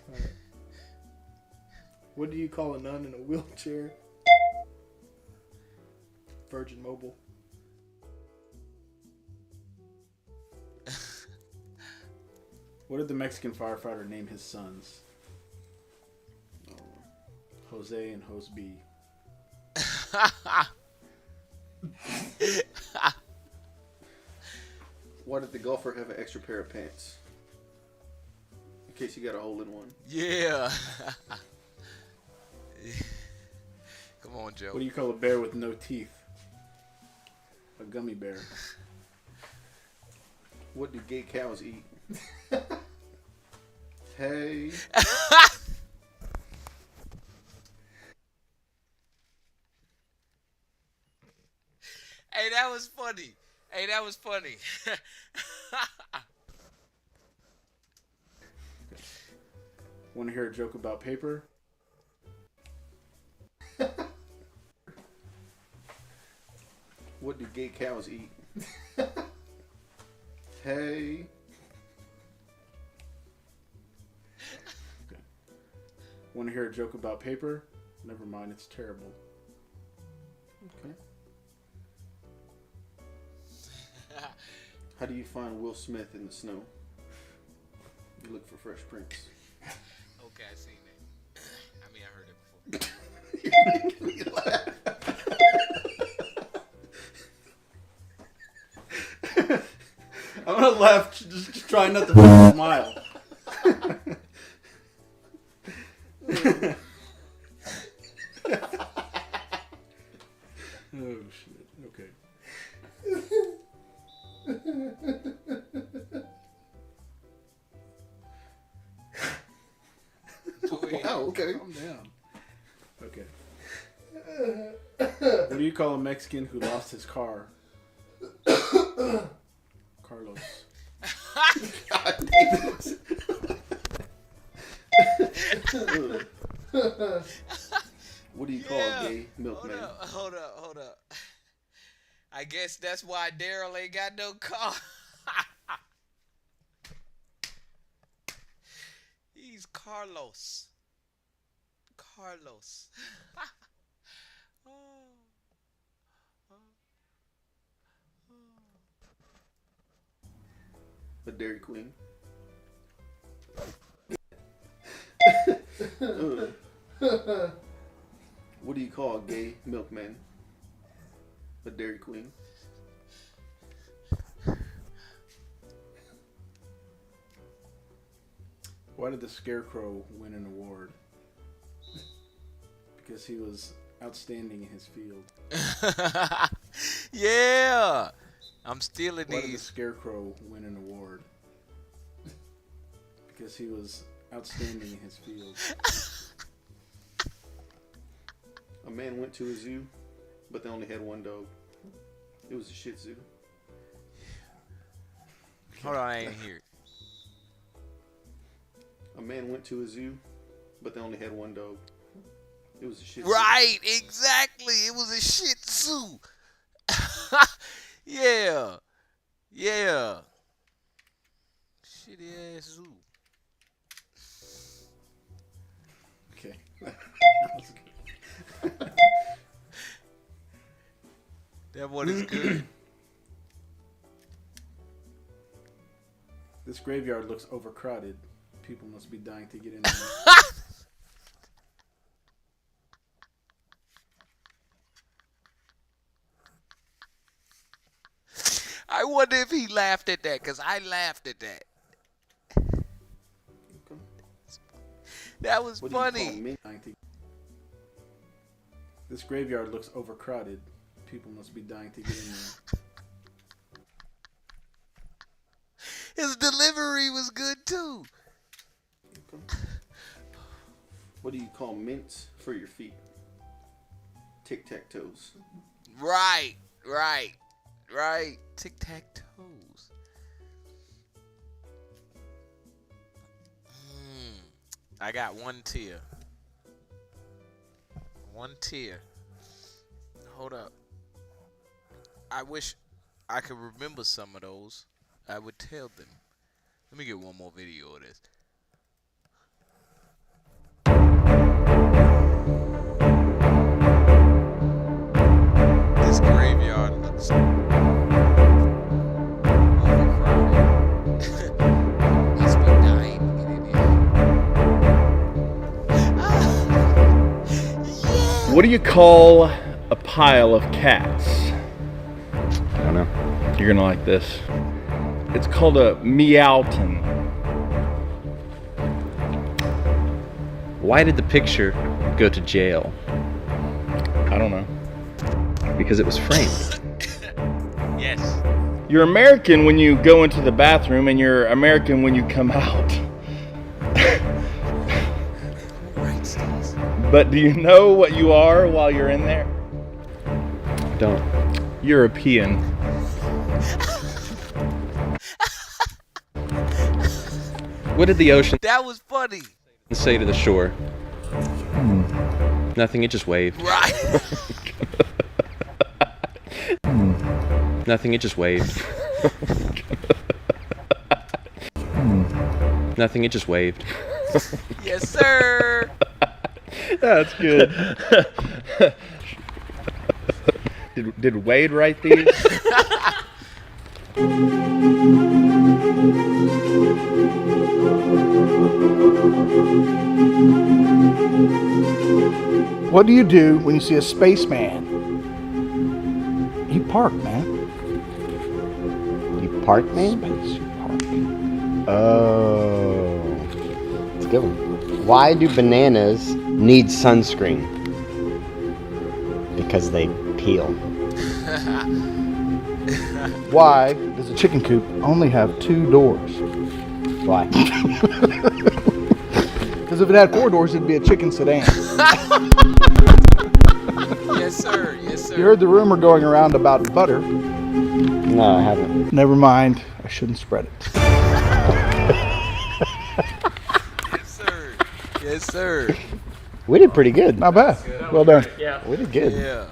S23: Right. What do you call a nun in a wheelchair? Virgin Mobile. What did the Mexican firefighter name his sons? Jose and Jose B.
S22: Why did the golfer have an extra pair of pants? In case he got a hole in one.
S2: Yeah. Come on, Joe.
S23: What do you call a bear with no teeth? A gummy bear.
S22: What do gay cows eat? Hey.
S2: Hey, that was funny.
S23: Want to hear a joke about paper?
S22: What do gay cows eat? Okay. Okay. Want to hear a joke about paper? Never mind, it's terrible. Okay. How do you find Will Smith in the snow? You look for Fresh Prince.
S2: Okay, I seen that. I mean, I heard it before.
S22: You're making me laugh. I'm gonna laugh, just try not to smile. Oh shit, okay. Wow, okay. Calm down. Okay. What do you call a Mexican who lost his car? Carlos. God damn it. What do you call a gay milkman?
S2: Hold up. I guess that's why Daryl ain't got no car. He's Carlos.
S22: A Dairy Queen. What do you call a gay milkman? A Dairy Queen. Why did the Scarecrow win an award? Because he was outstanding in his field.
S2: Yeah, I'm stealing
S22: Why did the
S2: these.
S22: Scarecrow win an award? Because he was outstanding in his field. A man went to a zoo, but they only had one dog. It was a Shih Tzu.
S2: Hold on, I ain't here.
S22: A man went to a zoo, but they only had one dog. It was a Shih Tzu.
S2: Right, exactly. It was a Shih Tzu. Yeah. Shitty ass zoo.
S22: Okay. That was good.
S2: That one is good.
S22: This graveyard looks overcrowded. People must be dying to get in there.
S2: I wonder if he laughed at that, because I laughed at that. That was funny.
S22: This graveyard looks overcrowded. People must be dying to get in there.
S2: His delivery was good too.
S22: What do you call mints for your feet? Tic-tac-toes.
S2: Right. Tic-tac-toes. I got one tier. Hold up. I wish I could remember some of those. I would tell them. Let me get one more video of this. This graveyard looks overcrowded. Must be dying to get in here.
S1: What do you call a pile of cats? I don't know. You're gonna like this. It's called a meowton.
S4: Why did the picture go to jail?
S1: I don't know.
S4: Because it was framed.
S2: Yes.
S1: You're American when you go into the bathroom, and you're American when you come out. But do you know what you are while you're in there?
S4: I don't.
S1: European.
S4: What did the ocean
S2: That was funny.
S4: say to the shore? Nothing, it just waved.
S2: Right.
S4: Nothing, it just waved. Nothing, it just waved.
S2: Yes, sir.
S1: That's good. Did Wade write these?
S5: What do you do when you see a spaceman? You park, man.
S6: You park, man?
S5: Space, you park.
S6: Oh. That's a good one. Why do bananas need sunscreen? Because they peel.
S5: Why does a chicken coop only have 2 doors?
S6: Why?
S5: Because if it had 4 doors, it'd be a chicken sedan.
S2: Yes, sir. Yes, sir.
S5: You heard the rumor going around about butter.
S6: No, I haven't.
S5: Never mind. I shouldn't spread it.
S2: Yes, sir. Yes, sir.
S6: We did pretty good.
S5: Not bad. Well done.
S2: Yeah.
S6: We did good.
S2: Yeah.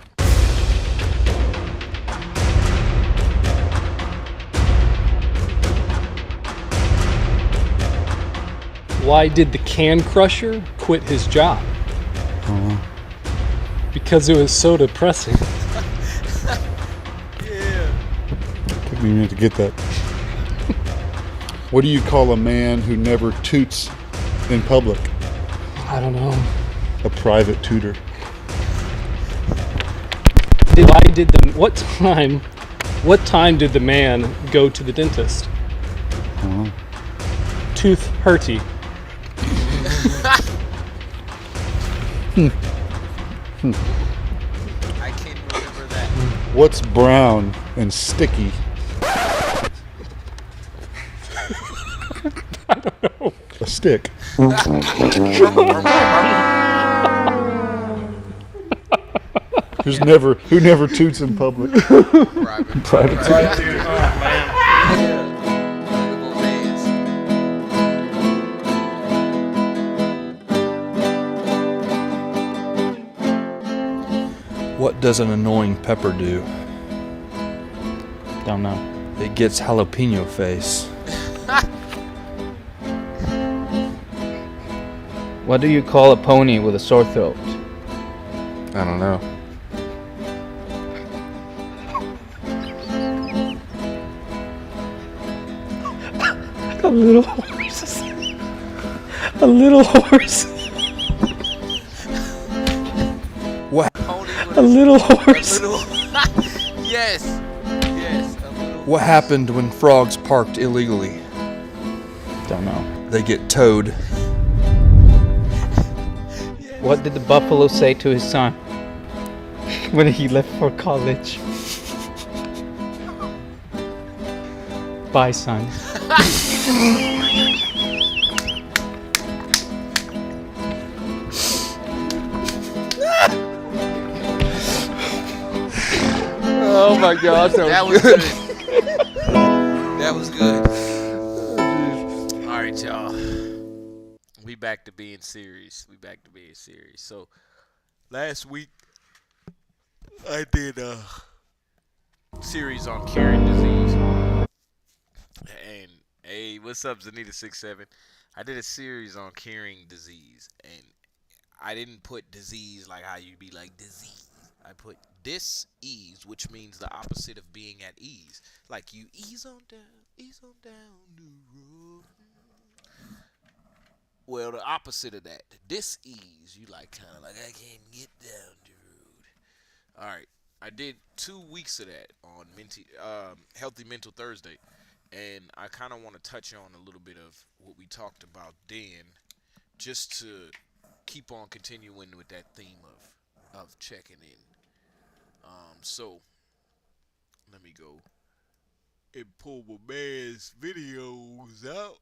S7: Why did the can crusher quit his job? Because it was so depressing.
S24: Took me a minute to get that. What do you call a man who never toots in public?
S7: I don't know.
S24: A private tutor.
S7: What time did the man go to the dentist? Tooth hurty.
S2: I can't remember that.
S24: What's brown and sticky?
S7: I don't know.
S24: A stick. Who never toots in public? Private tutor.
S25: What does an annoying pepper do?
S26: Don't know.
S25: It gets jalapeno face.
S26: What do you call a pony with a sore throat?
S25: I don't know.
S7: A little horse. A little horse.
S25: What?
S7: A little horse.
S2: Yes. Yes.
S25: What happened when frogs parked illegally?
S26: Don't know.
S25: They get towed.
S26: What did the buffalo say to his son when he left for college? Bye, son.
S25: Oh my gosh,
S2: that was good. That was good. All right, y'all. We back to being serious. So last week I did a series on curing disease. And hey, what's up, Zanita67? I did a series on curing disease, and I didn't put disease like how you'd be like disease. I put dis-ease, which means the opposite of being at ease. Like you ease on down the road. Well, the opposite of that, dis-ease, you like kind of like, I can't get down the road. All right, I did 2 weeks of that on Healthy Mental Thursday, and I kind of want to touch on a little bit of what we talked about then, just to keep on continuing with that theme of checking in. So let me go and pull my man's videos out.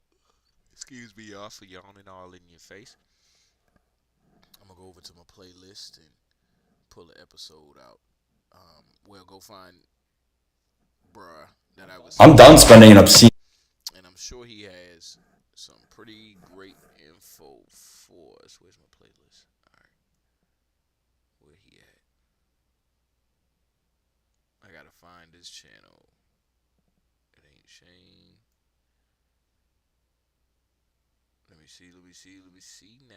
S2: Excuse me, y'all, for yawning all in your face. I'm gonna go over to my playlist and pull an episode out. Well, go find bruh that I was.
S25: I'm done spending an obscene.
S2: And I'm sure he has some pretty great info for us. Where's my playlist? All right, where he at? I gotta find this channel. It ain't Shane. Let me see now.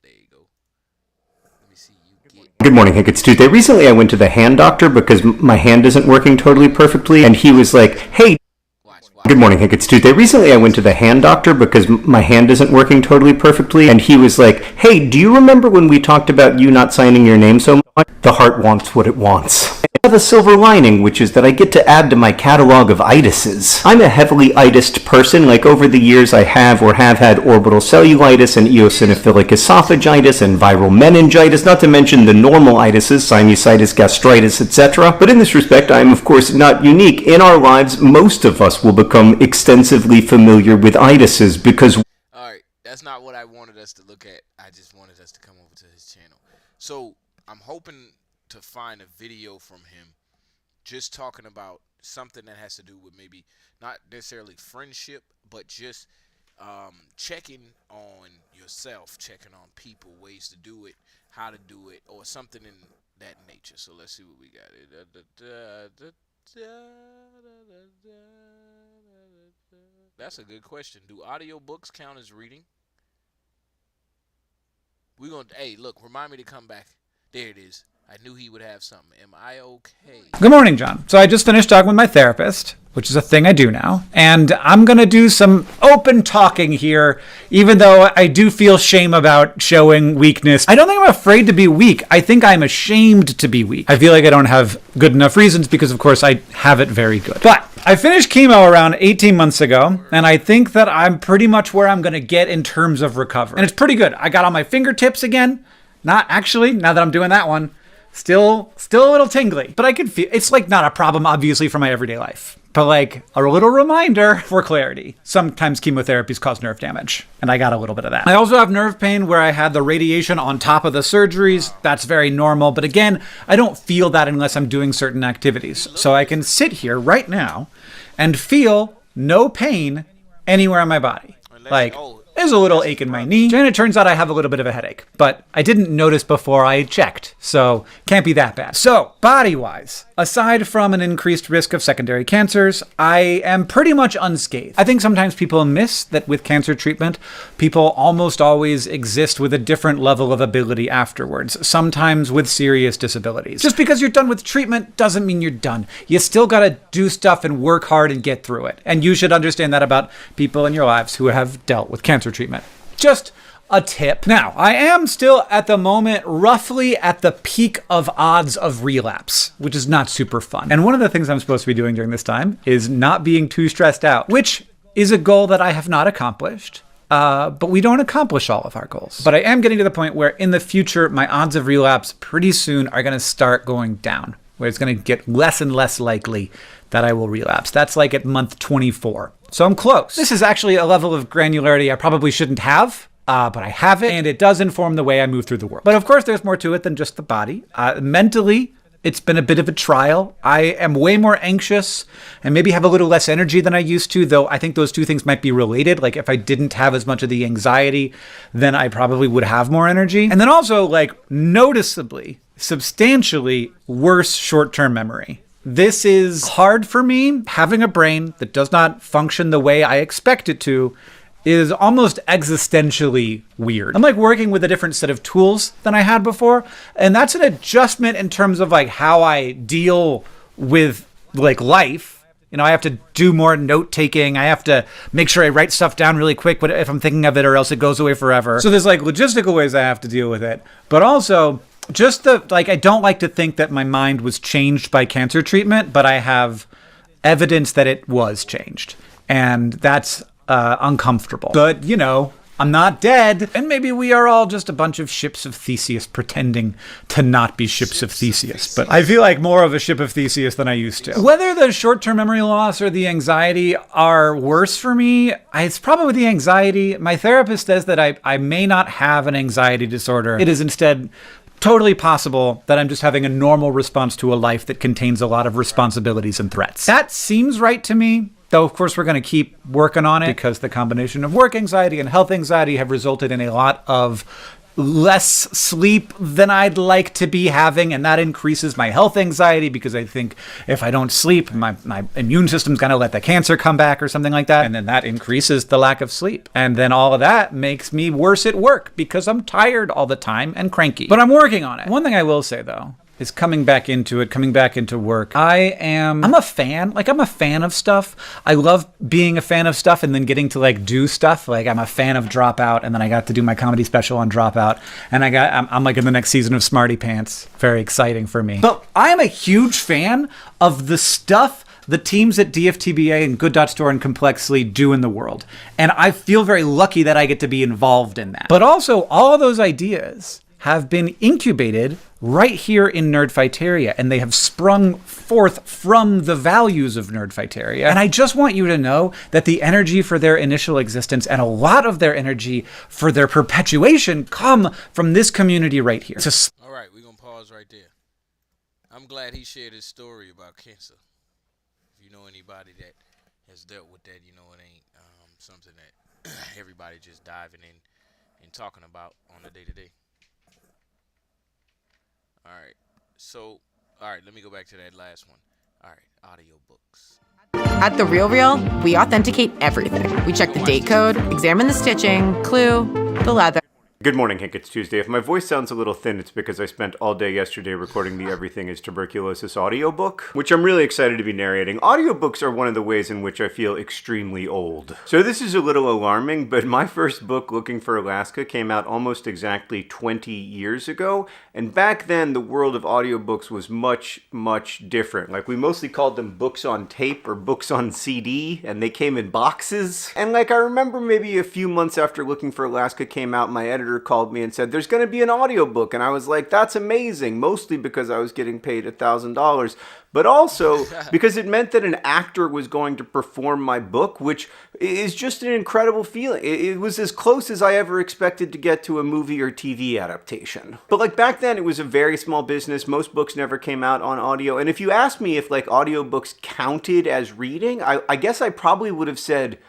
S2: There you go. Let me see you get.
S3: Good morning, Hank. It's Tuesday. Recently, I went to the hand doctor because my hand isn't working totally perfectly, and he was like, hey. Good morning, Hank. It's Tuesday. Recently, I went to the hand doctor because my hand isn't working totally perfectly, and he was like, hey, do you remember when we talked about you not signing your name so much? The heart wants what it wants. I have a silver lining, which is that I get to add to my catalog of itises. I'm a heavily itised person. Like, over the years, I have had orbital cellulitis and eosinophilic esophagitis and viral meningitis, not to mention the normal itises, sinusitis, gastritis, etc. But in this respect, I am, of course, not unique. In our lives, most of us will become extensively familiar with itises because...
S2: Alright, that's not what I wanted us to look at. I just wanted us to come over to his channel. So, I'm hoping to find a video from him just talking about something that has to do with maybe not necessarily friendship, but just checking on yourself, checking on people, ways to do it, how to do it, or something in that nature. So let's see what we got. That's a good question. Do audiobooks count as reading? Hey, look, remind me to come back. There it is. I knew he would have something. Am I okay?
S8: Good morning, John. So I just finished talking with my therapist, which is a thing I do now. And I'm going to do some open talking here, even though I do feel shame about showing weakness. I don't think I'm afraid to be weak. I think I'm ashamed to be weak. I feel like I don't have good enough reasons because, of course, I have it very good. But I finished chemo around 18 months ago, and I think that I'm pretty much where I'm going to get in terms of recovery. And it's pretty good. I got on my fingertips again. Not actually, now that I'm doing that one. Still a little tingly, but I can feel it's like not a problem, obviously, for my everyday life. But like a little reminder for clarity. Sometimes chemotherapies cause nerve damage, and I got a little bit of that. I also have nerve pain where I had the radiation on top of the surgeries. That's very normal. But again, I don't feel that unless I'm doing certain activities. So I can sit here right now and feel no pain anywhere on my body. Like, there's a little ache in my knee, and it turns out I have a little bit of a headache, but I didn't notice before I checked, so can't be that bad. So, body-wise, aside from an increased risk of secondary cancers, I am pretty much unscathed. I think sometimes people miss that with cancer treatment, people almost always exist with a different level of ability afterwards, sometimes with serious disabilities. Just because you're done with treatment doesn't mean you're done. You still gotta do stuff and work hard and get through it. And you should understand that about people in your lives who have dealt with cancer treatment. Just a tip. Now, I am still at the moment roughly at the peak of odds of relapse, which is not super fun. And one of the things I'm supposed to be doing during this time is not being too stressed out, which is a goal that I have not accomplished. But we don't accomplish all of our goals. But I am getting to the point where in the future, my odds of relapse pretty soon are going to start going down, where it's going to get less and less likely that I will relapse. That's like at month 24. So I'm close. This is actually a level of granularity I probably shouldn't have, but I have it, and it does inform the way I move through the world. But of course, there's more to it than just the body. Mentally, it's been a bit of a trial. I am way more anxious and maybe have a little less energy than I used to, though I think those two things might be related. Like if I didn't have as much of the anxiety, then I probably would have more energy. And then also like noticeably, substantially worse short-term memory. This is hard for me. Having a brain that does not function the way I expect it to is almost existentially weird. I'm like working with a different set of tools than I had before, and that's an adjustment in terms of like how I deal with like life. You know, I have to do more note taking. I have to make sure I write stuff down really quick but if I'm thinking of it, or else it goes away forever. So there's like logistical ways I have to deal with it, but also just I don't like to think that my mind was changed by cancer treatment, but I have evidence that it was changed. And that's uncomfortable. But, you know, I'm not dead. And maybe we are all just a bunch of ships of Theseus pretending to not be ships of Theseus. But I feel like more of a ship of Theseus than I used to. Whether the short-term memory loss or the anxiety are worse for me, it's probably the anxiety. My therapist says that I may not have an anxiety disorder. It is instead totally possible that I'm just having a normal response to a life that contains a lot of responsibilities and threats. That seems right to me, though of course we're going to keep working on it because the combination of work anxiety and health anxiety have resulted in a lot of less sleep than I'd like to be having, and that increases my health anxiety because I think if I don't sleep, my immune system's gonna let the cancer come back or something like that, and then that increases the lack of sleep. And then all of that makes me worse at work because I'm tired all the time and cranky. But I'm working on it. One thing I will say though, is coming back into work. I'm a fan. Like, I'm a fan of stuff. I love being a fan of stuff and then getting to like do stuff. Like, I'm a fan of Dropout, and then I got to do my comedy special on Dropout, and I'm like in the next season of Smarty Pants. Very exciting for me. But I am a huge fan of the stuff the teams at DFTBA and Good Dot Store and Complexly do in the world. And I feel very lucky that I get to be involved in that. But also, all of those ideas have been incubated right here in Nerdfighteria, and they have sprung forth from the values of Nerdfighteria. And I just want you to know that the energy for their initial existence and a lot of their energy for their perpetuation come from this community right here.
S2: All right, we're going to pause right there. I'm glad he shared his story about cancer. If you know anybody that has dealt with that, you know it ain't something that everybody just diving in and talking about on the day-to-day. All right, so, let me go back to that last one. All right, audiobooks.
S9: At The RealReal, we authenticate everything. We check the date code, examine the stitching, clue, the leather.
S3: Good morning, Hank. It's Tuesday. If my voice sounds a little thin, it's because I spent all day yesterday recording the Everything is Tuberculosis audiobook, which I'm really excited to be narrating. Audiobooks are one of the ways in which I feel extremely old. So this is a little alarming, but my first book, Looking for Alaska, came out almost exactly 20 years ago, and back then the world of audiobooks was much, much different. Like, we mostly called them books on tape or books on CD, and they came in boxes. And like, I remember maybe a few months after Looking for Alaska came out, my editor called me and said, there's going to be an audiobook. And I was like, that's amazing, mostly because I was getting paid $1,000, but also because it meant that an actor was going to perform my book, which is just an incredible feeling. It was as close as I ever expected to get to a movie or TV adaptation. But like, back then it was a very small business. Most books never came out on audio. And if you asked me if like audiobooks counted as reading, I guess I probably would have said,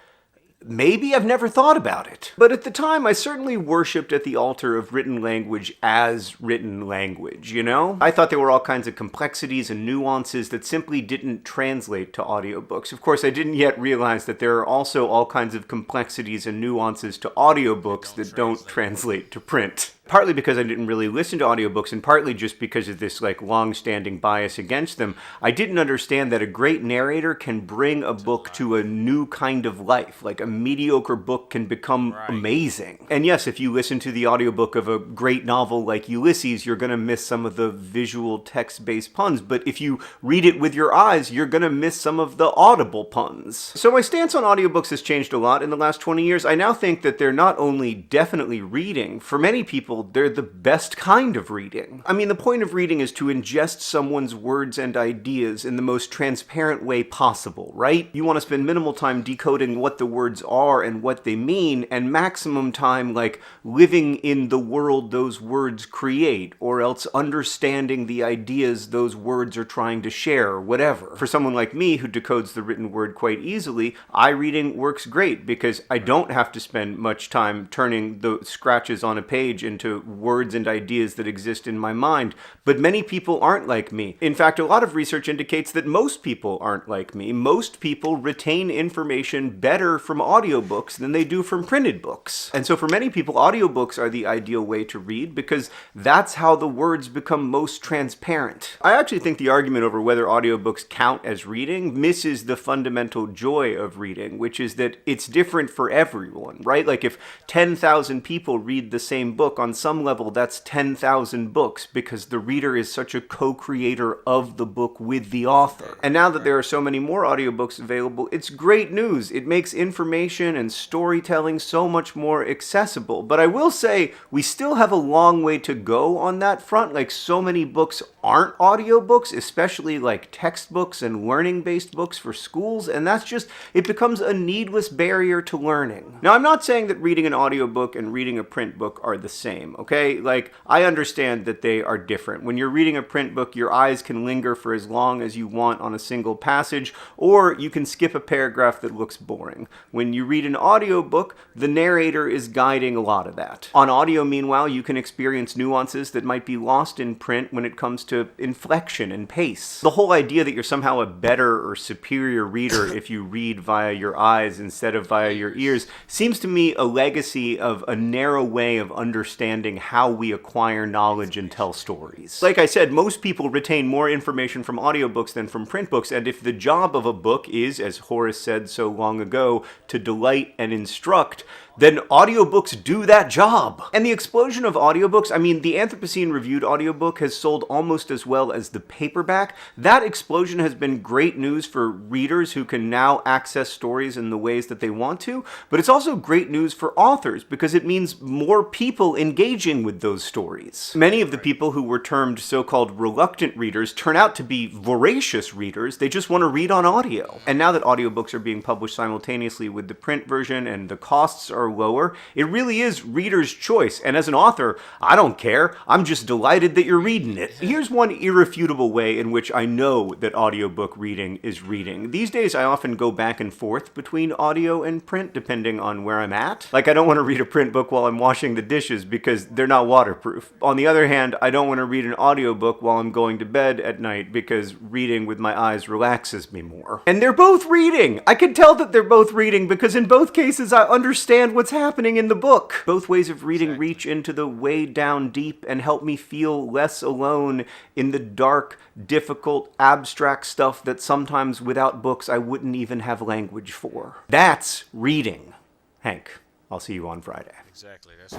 S3: maybe. I've never thought about it. But at the time, I certainly worshipped at the altar of written language as written language, you know? I thought there were all kinds of complexities and nuances that simply didn't translate to audiobooks. Of course, I didn't yet realize that there are also all kinds of complexities and nuances to audiobooks that don't translate to print. Partly because I didn't really listen to audiobooks, and partly just because of this like long-standing bias against them. I didn't understand that a great narrator can bring a book to a new kind of life. Like, a mediocre book can become amazing. And yes, if you listen to the audiobook of a great novel like Ulysses, you're gonna miss some of the visual text-based puns, but if you read it with your eyes, you're gonna miss some of the audible puns. So my stance on audiobooks has changed a lot in the last 20 years. I now think that they're not only definitely reading, for many people, they're the best kind of reading. I mean, the point of reading is to ingest someone's words and ideas in the most transparent way possible, right? You want to spend minimal time decoding what the words are and what they mean, and maximum time, like, living in the world those words create, or else understanding the ideas those words are trying to share, or whatever. For someone like me, who decodes the written word quite easily, iReading works great, because I don't have to spend much time turning the scratches on a page into words and ideas that exist in my mind. But many people aren't like me. In fact, a lot of research indicates that most people aren't like me. Most people retain information better from audiobooks than they do from printed books. And so for many people, audiobooks are the ideal way to read, because that's how the words become most transparent. I actually think the argument over whether audiobooks count as reading misses the fundamental joy of reading, which is that it's different for everyone, right? Like, if 10,000 people read the same book, on some level that's 10,000 books, because the reader is such a co-creator of the book with the author. And now that there are so many more audiobooks available, it's great news. It makes information and storytelling so much more accessible. But I will say, we still have a long way to go on that front. Like, so many books aren't audiobooks, especially like textbooks and learning-based books for schools, and that's just, it becomes a needless barrier to learning. Now, I'm not saying that reading an audiobook and reading a print book are the same. same, okay? Like, I understand that they are different. When you're reading a print book, your eyes can linger for as long as you want on a single passage, or you can skip a paragraph that looks boring. When you read an audiobook, the narrator is guiding a lot of that. On audio, meanwhile, you can experience nuances that might be lost in print when it comes to inflection and pace. The whole idea that you're somehow a better or superior reader if you read via your eyes instead of via your ears seems to me a legacy of a narrow way of understanding how we acquire knowledge and tell stories. Like I said, most people retain more information from audiobooks than from print books, and if the job of a book is, as Horace said so long ago, to delight and instruct, then audiobooks do that job. And the explosion of audiobooks, I mean, the Anthropocene Reviewed audiobook has sold almost as well as the paperback. That explosion has been great news for readers who can now access stories in the ways that they want to, but it's also great news for authors because it means more people engaging with those stories. Many of the people who were termed so-called reluctant readers turn out to be voracious readers. They just want to read on audio. And now that audiobooks are being published simultaneously with the print version and the costs are lower, it really is reader's choice. And as an author, I don't care. I'm just delighted that you're reading it. Here's one irrefutable way in which I know that audiobook reading is reading. These days, I often go back and forth between audio and print depending on where I'm at. Like, I don't want to read a print book while I'm washing the dishes because they're not waterproof. On the other hand, I don't want to read an audiobook while I'm going to bed at night because reading with my eyes relaxes me more. And they're both reading! I can tell that they're both reading because in both cases I understand what's happening in the book. Both ways of reading reach into the way down deep and help me feel less alone in the dark, difficult, abstract stuff that sometimes without books I wouldn't even have language for. That's reading. Hank, I'll see you on Friday.
S2: Exactly. That's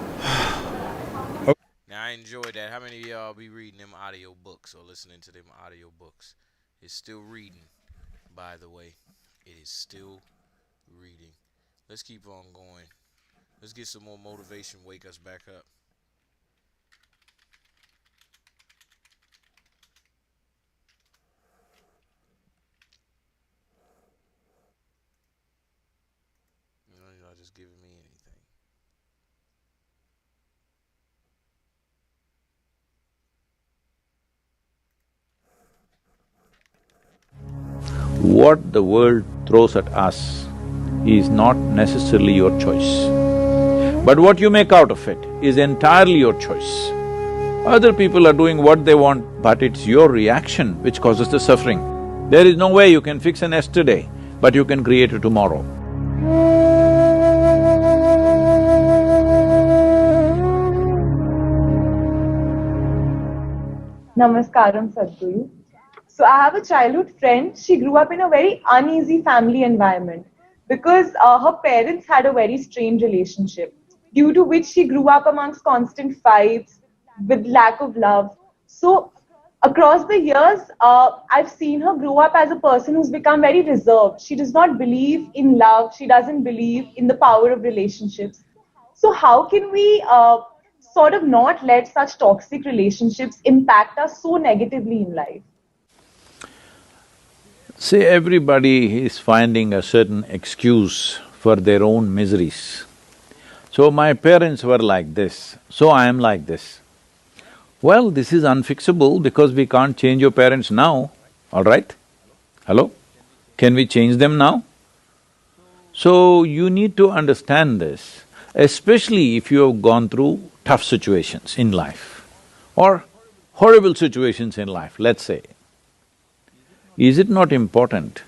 S2: Now, I enjoyed that. How many of y'all be reading them audio books or listening to them audio books? It's still reading, by the way. It is still reading. Let's keep on going. Let's get some more motivation. Wake us back up. You're not just giving me anything.
S10: What the world throws at us is not necessarily your choice. But what you make out of it is entirely your choice. Other people are doing what they want, but it's your reaction which causes the suffering. There is no way you can fix an yesterday, but you can create a tomorrow.
S11: Namaskaram, Sadhguru. So I have a childhood friend. She grew up in a very uneasy family environment because her parents had a very strained relationship, due to which she grew up amongst constant fights with lack of love. So across the years, I've seen her grow up as a person who's become very reserved. She does not believe in love. She doesn't believe in the power of relationships. So how can we sort of not let such toxic relationships impact us so negatively in life?
S10: See, everybody is finding a certain excuse for their own miseries. So my parents were like this, so I am like this. Well, this is unfixable because we can't change your parents now, all right? Hello? Can we change them now? So you need to understand this, especially if you have gone through tough situations in life or horrible situations in life, let's say. Is it not important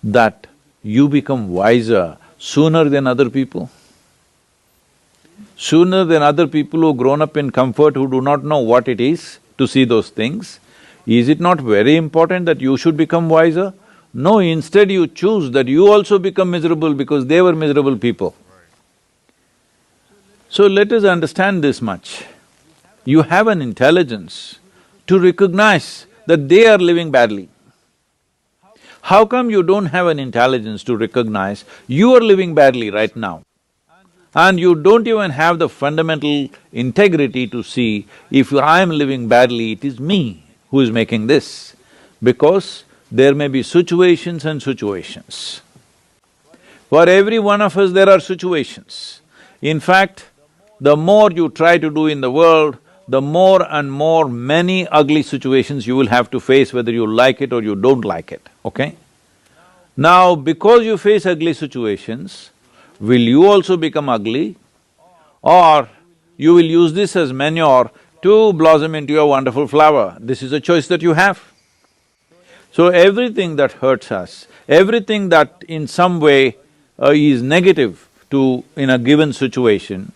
S10: that you become wiser sooner than other people? Sooner than other people who've grown up in comfort, who do not know what it is to see those things? Is it not very important that you should become wiser? No, instead you choose that you also become miserable because they were miserable people. So let us understand this much. You have an intelligence to recognize that they are living badly. How come you don't have an intelligence to recognize you are living badly right now? And you don't even have the fundamental integrity to see if I am living badly, it is me who is making this. Because there may be situations and situations. For every one of us there are situations. In fact, the more you try to do in the world, the more and more many ugly situations you will have to face, whether you like it or you don't like it, okay? Now, because you face ugly situations, will you also become ugly? Or you will use this as manure to blossom into a wonderful flower? This is a choice that you have. So everything that hurts us, everything that in some way is negative in a given situation,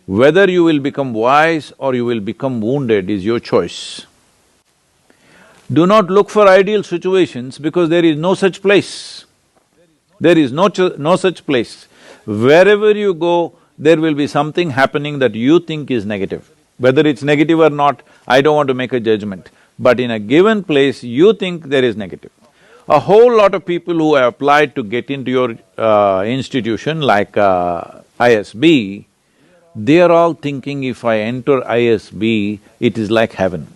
S10: whether you will become wise or you will become wounded is your choice. Do not look for ideal situations because there is no such place. There is no such place. Wherever you go, there will be something happening that you think is negative. Whether it's negative or not, I don't want to make a judgment. But in a given place, you think there is negative. A whole lot of people who have applied to get into your institution like ISB, they are all thinking, if I enter ISB, it is like heaven.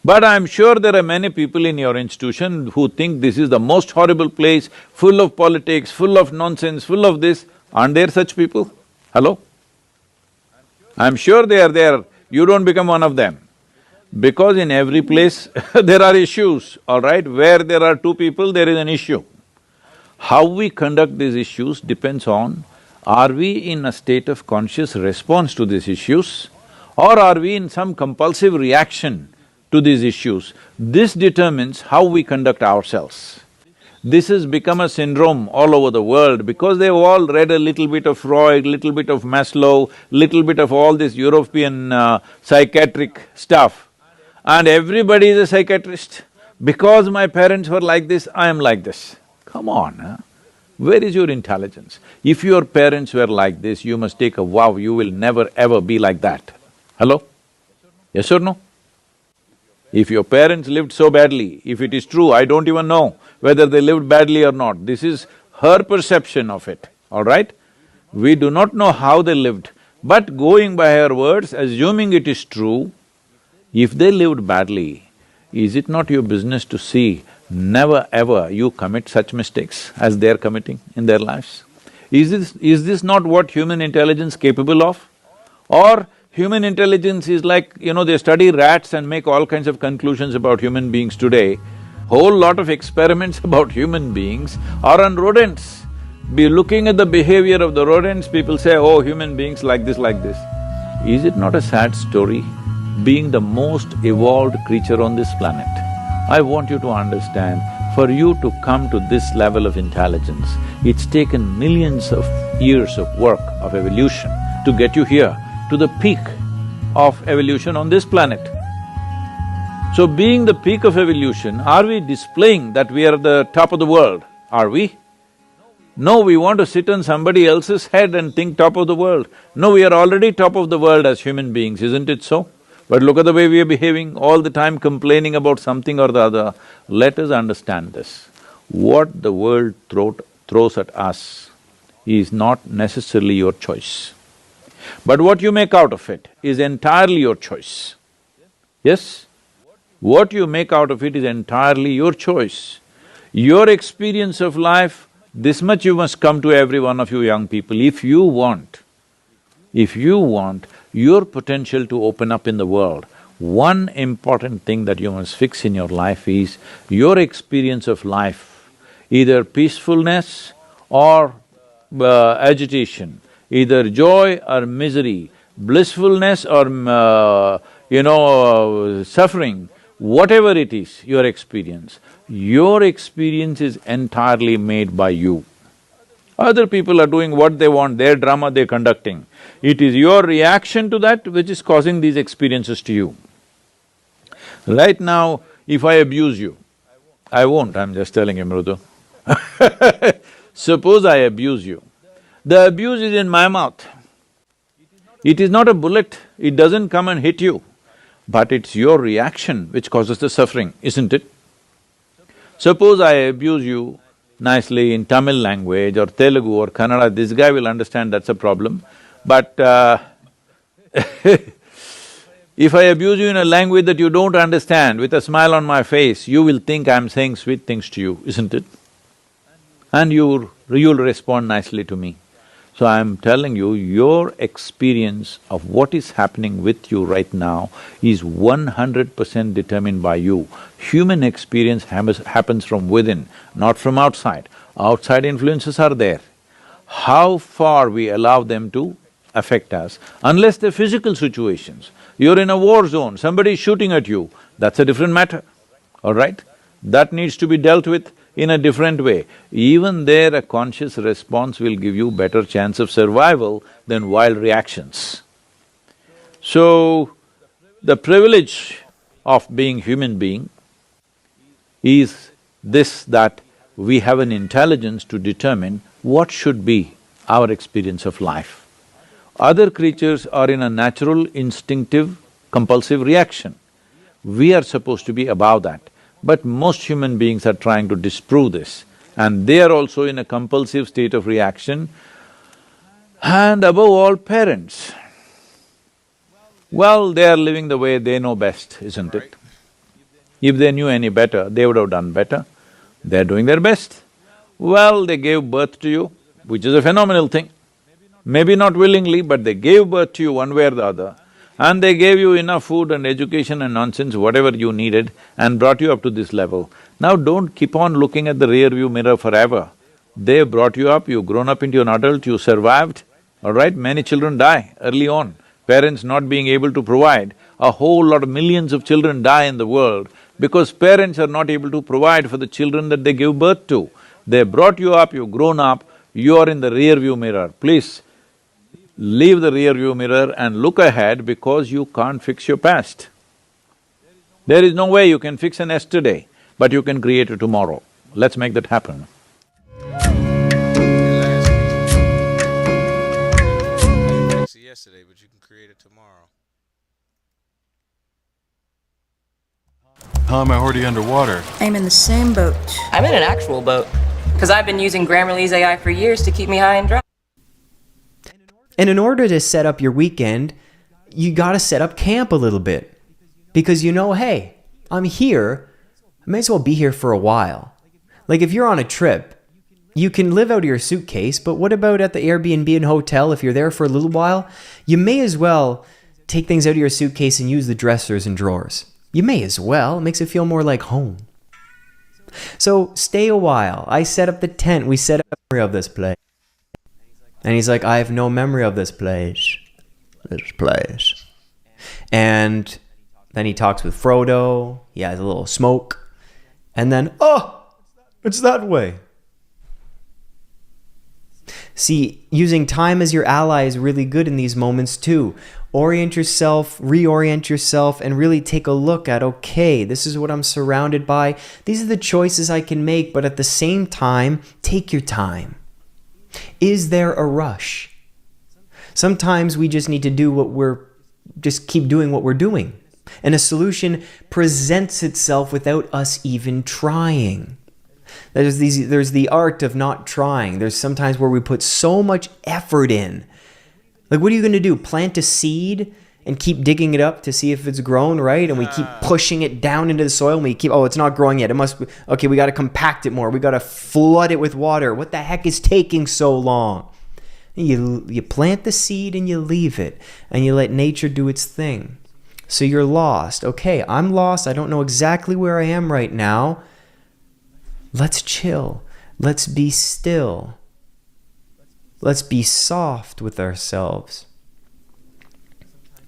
S10: But I'm sure there are many people in your institution who think this is the most horrible place, full of politics, full of nonsense, full of this. Aren't there such people? Hello? I'm sure they are there, you don't become one of them. Because in every place there are issues, all right? Where there are two people, there is an issue. How we conduct these issues depends on, are we in a state of conscious response to these issues or are we in some compulsive reaction to these issues? This determines how we conduct ourselves. This has become a syndrome all over the world because they've all read a little bit of Freud, little bit of Maslow, little bit of all this European psychiatric stuff. And everybody is a psychiatrist. Because my parents were like this, I am like this. Come on, huh? Where is your intelligence? If your parents were like this, you must take a vow, you will never ever be like that. Hello? Yes or no? If your parents lived so badly, if it is true, I don't even know whether they lived badly or not. This is her perception of it, all right? We do not know how they lived, but going by her words, assuming it is true, if they lived badly, is it not your business to see never ever you commit such mistakes as they're committing in their lives? Is this not what human intelligence capable of? Or human intelligence is like, they study rats and make all kinds of conclusions about human beings today. Whole lot of experiments about human beings are on rodents. Be looking at the behavior of the rodents, people say, oh, human beings like this, like this. Is it not a sad story? Being the most evolved creature on this planet, I want you to understand, for you to come to this level of intelligence, it's taken millions of years of work, of evolution, to get you here, to the peak of evolution on this planet. So being the peak of evolution, are we displaying that we are the top of the world? Are we? No, we want to sit on somebody else's head and think top of the world. No, we are already top of the world as human beings, isn't it so? But look at the way we are behaving, all the time complaining about something or the other. Let us understand this. What the world throws at us is not necessarily your choice. But what you make out of it is entirely your choice. Yes? What you make out of it is entirely your choice. Your experience of life, this much you must come to every one of you young people. If you want your potential to open up in the world, one important thing that you must fix in your life is your experience of life, either peacefulness or agitation, either joy or misery, blissfulness or suffering, whatever it is, your experience is entirely made by you. Other people are doing what they want, their drama they're conducting. It is your reaction to that which is causing these experiences to you. Right now, if I abuse you, I won't, I'm just telling you, Mrudu. Suppose I abuse you, the abuse is in my mouth. It is not a bullet, it doesn't come and hit you, but it's your reaction which causes the suffering, isn't it? Suppose I abuse you nicely in Tamil language or Telugu or Kannada, this guy will understand that's a problem. But if I abuse you in a language that you don't understand, with a smile on my face, you will think I'm saying sweet things to you, isn't it? And you'll respond nicely to me. So I'm telling you, your experience of what is happening with you right now is 100% determined by you. Human experience happens from within, not from outside. Outside influences are there. How far we allow them to affect us, unless they're physical situations. You're in a war zone, somebody is shooting at you, that's a different matter, all right? That needs to be dealt with in a different way. Even there, a conscious response will give you better chance of survival than wild reactions. So, the privilege of being human being is this, that we have an intelligence to determine what should be our experience of life. Other creatures are in a natural, instinctive, compulsive reaction. We are supposed to be above that. But most human beings are trying to disprove this, and they are also in a compulsive state of reaction. And above all, parents. Well, they are living the way they know best, isn't it? If they knew any better, they would have done better. They're doing their best. Well, they gave birth to you, which is a phenomenal thing. Maybe not willingly, but they gave birth to you one way or the other, and they gave you enough food and education and nonsense, whatever you needed, and brought you up to this level. Now don't keep on looking at the rear view mirror forever. They brought you up, you've grown up into an adult, you survived, all right? Many children die early on. Parents not being able to provide, a whole lot of millions of children die in the world because parents are not able to provide for the children that they give birth to. They brought you up, you've grown up, you are in the rear view mirror. Please, leave the rear view mirror and look ahead, because you can't fix your past. There is no way you can fix an yesterday, but you can create a tomorrow. Let's make that happen.
S2: Fix it yesterday, but you can create it tomorrow.
S22: How am I already underwater?
S12: I'm in the same boat. I'm in an actual boat. Because I've been using Grammarly's AI for years to keep me high and dry.
S13: And in order to set up your weekend, you gotta set up camp a little bit. Because you know, hey, I'm here, I may as well be here for a while. Like if you're on a trip, you can live out of your suitcase, but what about at the Airbnb and hotel? If you're there for a little while, you may as well take things out of your suitcase and use the dressers and drawers. You may as well, it makes it feel more like home. So stay a while. I set up the tent, we set up a memory of this place. And he's like, I have no memory of this place. And then he talks with Frodo, he has a little smoke, and then, oh, it's that way. See, using time as your ally is really good in these moments too. Orient yourself, reorient yourself, and really take a look at, okay, this is what I'm surrounded by. These are the choices I can make, but at the same time, take your time. Is there a rush? Sometimes we just need to do just keep doing what we're doing. And a solution presents itself without us even trying. There's the art of not trying. There's sometimes where we put so much effort in. Like, what are you going to do? Plant a seed and keep digging it up to see if it's grown, right? And we keep pushing it down into the soil and we keep, oh, it's not growing yet. It must be, okay, we got to compact it more. We got to flood it with water. What the heck is taking so long? You plant the seed and you leave it and you let nature do its thing. So you're lost. Okay, I'm lost. I don't know exactly where I am right now. Let's chill. Let's be still. Let's be soft with ourselves.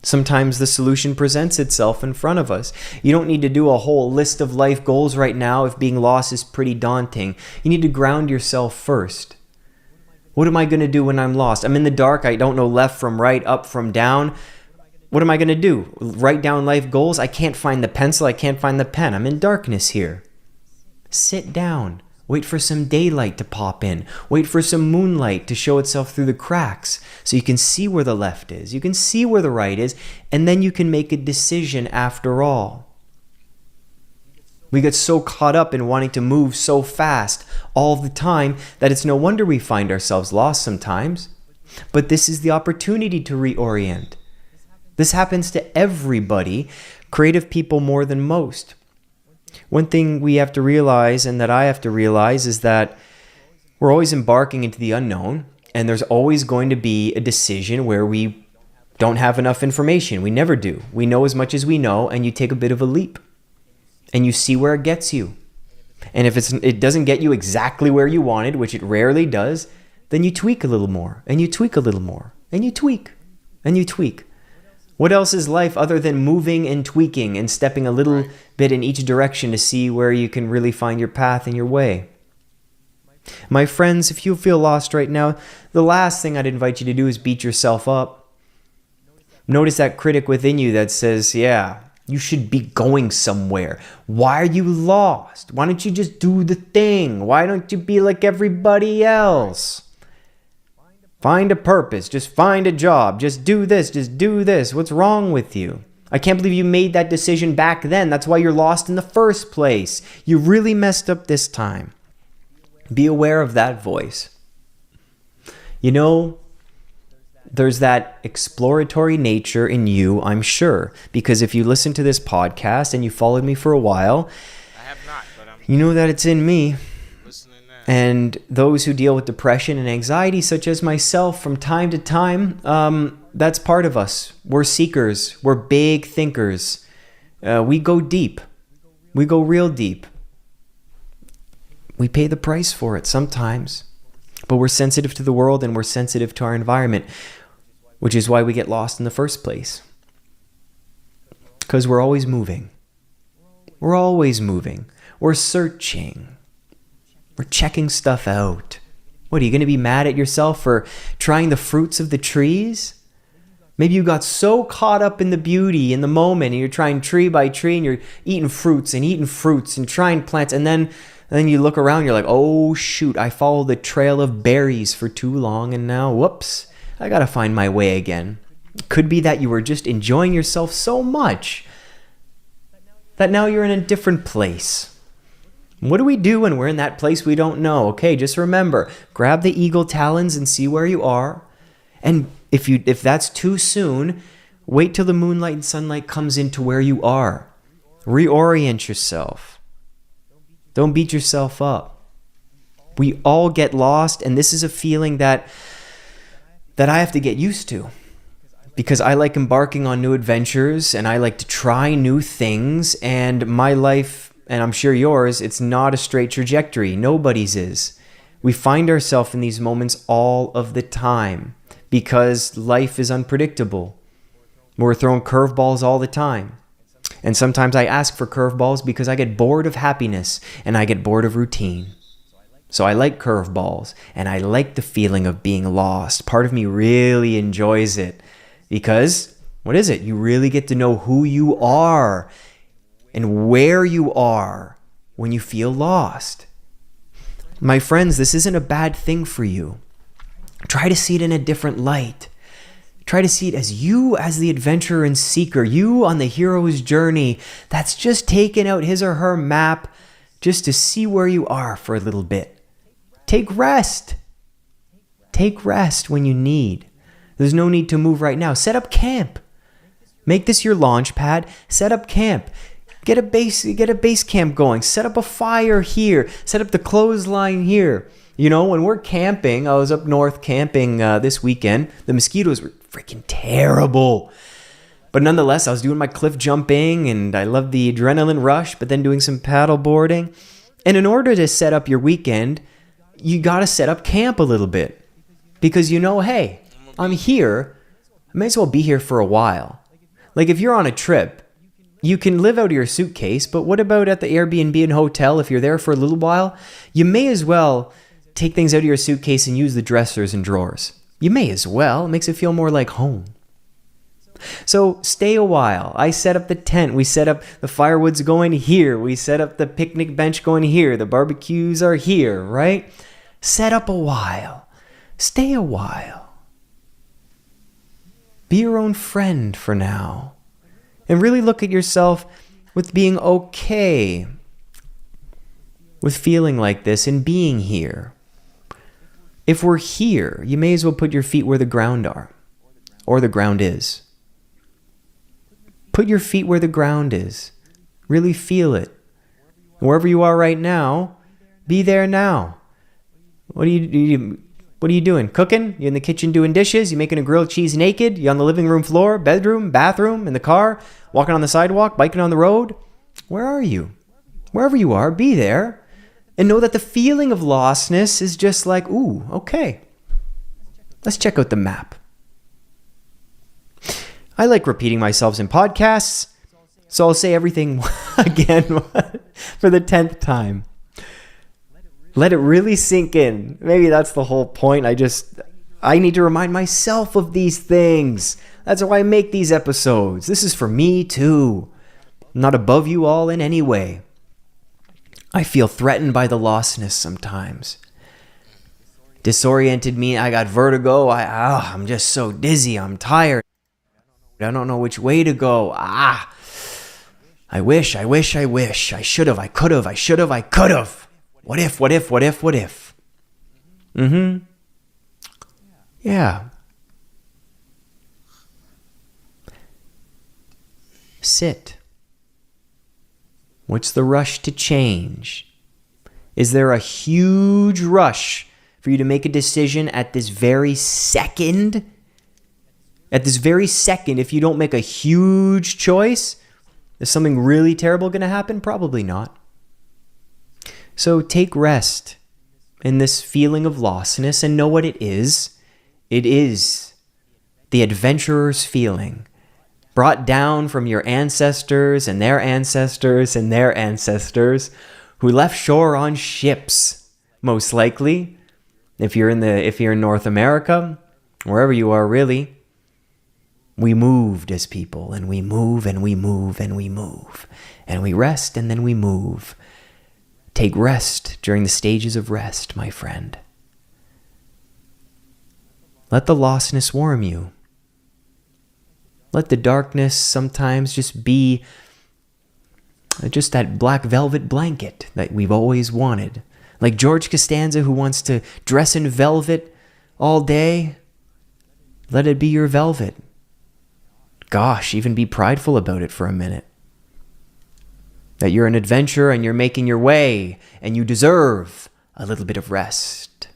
S13: Sometimes the solution presents itself in front of us. You don't need to do a whole list of life goals right now if being lost is pretty daunting. You need to ground yourself first. What am I going to do when I'm lost? I'm in the dark. I don't know left from right, up from down. What am I going to do? Write down life goals? I can't find the pencil. I can't find the pen. I'm in darkness here. Sit down. Wait for some daylight to pop in. Wait for some moonlight to show itself through the cracks so you can see where the left is. You can see where the right is, and then you can make a decision after all. We get so caught up in wanting to move so fast all the time that it's no wonder we find ourselves lost sometimes. But this is the opportunity to reorient. This happens to everybody, creative people more than most. One thing we have to realize, and that I have to realize, is that we're always embarking into the unknown, And there's always going to be a decision where we don't have enough information. We never do. We know as much as we know, and you take a bit of a leap. And you see where it gets you. And if it doesn't get you exactly where you wanted, which it rarely does, then you tweak a little more, and you tweak a little more, and you tweak, and you tweak. What else is life other than moving and tweaking and stepping a little bit in each direction to see where you can really find your path and your way? My friends, if you feel lost right now, the last thing I'd invite you to do is beat yourself up. Notice that critic within you that says, yeah, you should be going somewhere. Why are you lost? Why don't you just do the thing? Why don't you be like everybody else? Find a purpose. Just find a job. Just do this. Just do this. What's wrong with you? I can't believe you made that decision back then. That's why you're lost in the first place. You really messed up this time. Be aware of that voice. You know, there's that exploratory nature in you, I'm sure. Because if you listen to this podcast and you followed me for a while, you know that it's in me. And those who deal with depression and anxiety, such as myself, from time to time, that's part of us. We're seekers. We're big thinkers. We go deep. We go real deep. We pay the price for it sometimes. But we're sensitive to the world and we're sensitive to our environment, which is why we get lost in the first place. Because we're always moving. We're always moving. We're searching. We're checking stuff out. What, are you going to be mad at yourself for trying the fruits of the trees? Maybe you got so caught up in the beauty in the moment and you're trying tree by tree and you're eating fruits and trying plants, and then you look around, you're like, oh shoot, I followed the trail of berries for too long and now, whoops, I gotta find my way again. It could be that you were just enjoying yourself so much that now you're in a different place. What do we do when we're in that place we don't know? Okay, just remember, grab the eagle talons and see where you are. And if that's too soon, wait till the moonlight and sunlight comes into where you are. Reorient yourself. Don't beat yourself up. We all get lost, and this is a feeling that I have to get used to. Because I like embarking on new adventures, and I like to try new things, and my life, and I'm sure yours, it's not a straight trajectory. Nobody's is. We find ourselves in these moments all of the time because life is unpredictable. We're throwing curveballs all the time. And sometimes I ask for curveballs because I get bored of happiness and I get bored of routine. So I like curveballs and I like the feeling of being lost. Part of me really enjoys it because, what is it? You really get to know who you are and where you are when you feel lost. My friends, this isn't a bad thing for you. Try to see it in a different light. Try to see it as you as the adventurer and seeker, you on the hero's journey that's just taken out his or her map just to see where you are for a little bit. Take rest. Take rest when you need. There's no need to move right now. Set up camp. Make this your launch pad. Set up camp. Get a base camp going. Set up a fire here. Set up the clothesline here. You know, when we're camping, I was up north camping this weekend. The mosquitoes were freaking terrible. But nonetheless, I was doing my cliff jumping and I loved the adrenaline rush, but then doing some paddle boarding. And in order to set up your weekend, you got to set up camp a little bit. Because you know, hey, I'm here. I may as well be here for a while. Like if you're on a trip, you can live out of your suitcase, but what about at the Airbnb and hotel? If you're there for a little while, you may as well take things out of your suitcase and use the dressers and drawers. You may as well. It makes it feel more like home. So stay a while. I set up the tent. We set up the firewood's going here. We set up the picnic bench going here. The barbecues are here, right? Set up a while. Stay a while. Be your own friend for now. And really look at yourself with being okay with feeling like this and being here. If we're here, you may as well put your feet where the ground are, or the ground is. Put your feet where the ground is. Really feel it. Wherever you are right now, be there now. What What are you doing? Cooking? You in the kitchen doing dishes? You making a grilled cheese naked? You on the living room floor, bedroom, bathroom, in the car, walking on the sidewalk, biking on the road? Where are you? Wherever you are, be there. And know that the feeling of lostness is just like, ooh, okay. Let's check out the map. I like repeating myself in podcasts, so I'll say everything again for the 10th time. Let it really sink in. Maybe that's the whole point. I need to remind myself of these things. That's why I make these episodes. This is for me too. I'm not above you all in any way. I feel threatened by the lostness sometimes. Disoriented me. I got vertigo. I'm just so dizzy. I'm tired. I don't know which way to go. I wish. I should have. I could have. I should have. I could have. What if? Yeah. Sit. What's the rush to change? Is there a huge rush for you to make a decision at this very second? At this very second, if you don't make a huge choice, is something really terrible going to happen? Probably not. So take rest in this feeling of lostness and know what it is. It is the adventurer's feeling, brought down from your ancestors and their ancestors and their ancestors, who left shore on ships, most likely. If you're in North America, wherever you are really, we moved as people, and we move and we move and we move, and we rest and then we move. Take rest during the stages of rest, my friend. Let the lostness warm you. Let the darkness sometimes just be just that black velvet blanket that we've always wanted. Like George Costanza, who wants to dress in velvet all day. Let it be your velvet. Gosh, even be prideful about it for a minute. That you're an adventurer and you're making your way and you deserve a little bit of rest.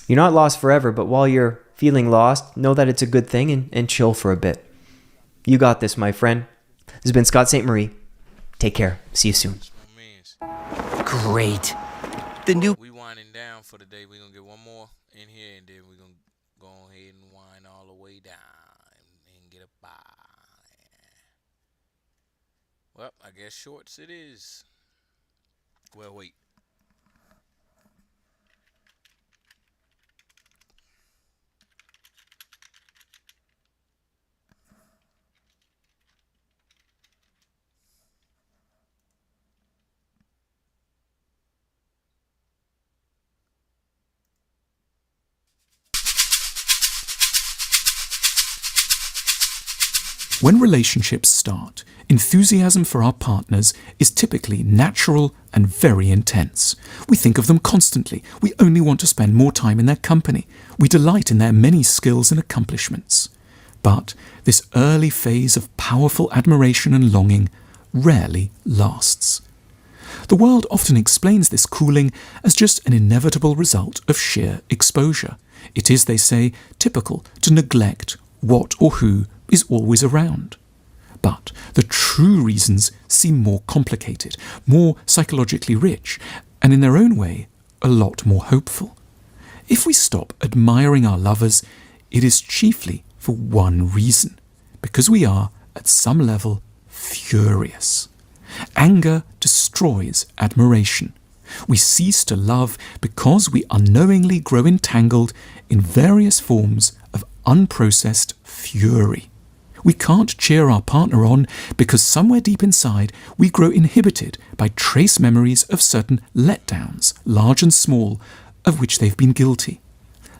S13: You're not lost forever, but while you're feeling lost, know that it's a good thing and chill for a bit. You got this, my friend. This has been Scott St. Marie. Take care. See you soon. Great.
S2: We winding down for the day. We're going to get one more in here, and then we're going to go ahead and wind all the way down and get a bye. Well, I guess shorts it is. Well, wait.
S14: When relationships start, enthusiasm for our partners is typically natural and very intense. We think of them constantly. We only want to spend more time in their company. We delight in their many skills and accomplishments. But this early phase of powerful admiration and longing rarely lasts. The world often explains this cooling as just an inevitable result of sheer exposure. It is, they say, typical to neglect what or who is always around. But the true reasons seem more complicated, more psychologically rich, and in their own way, a lot more hopeful. If we stop admiring our lovers, it is chiefly for one reason, because we are, at some level, furious. Anger destroys admiration. We cease to love because we unknowingly grow entangled in various forms of unprocessed fury. We can't cheer our partner on because somewhere deep inside we grow inhibited by trace memories of certain letdowns, large and small, of which they've been guilty.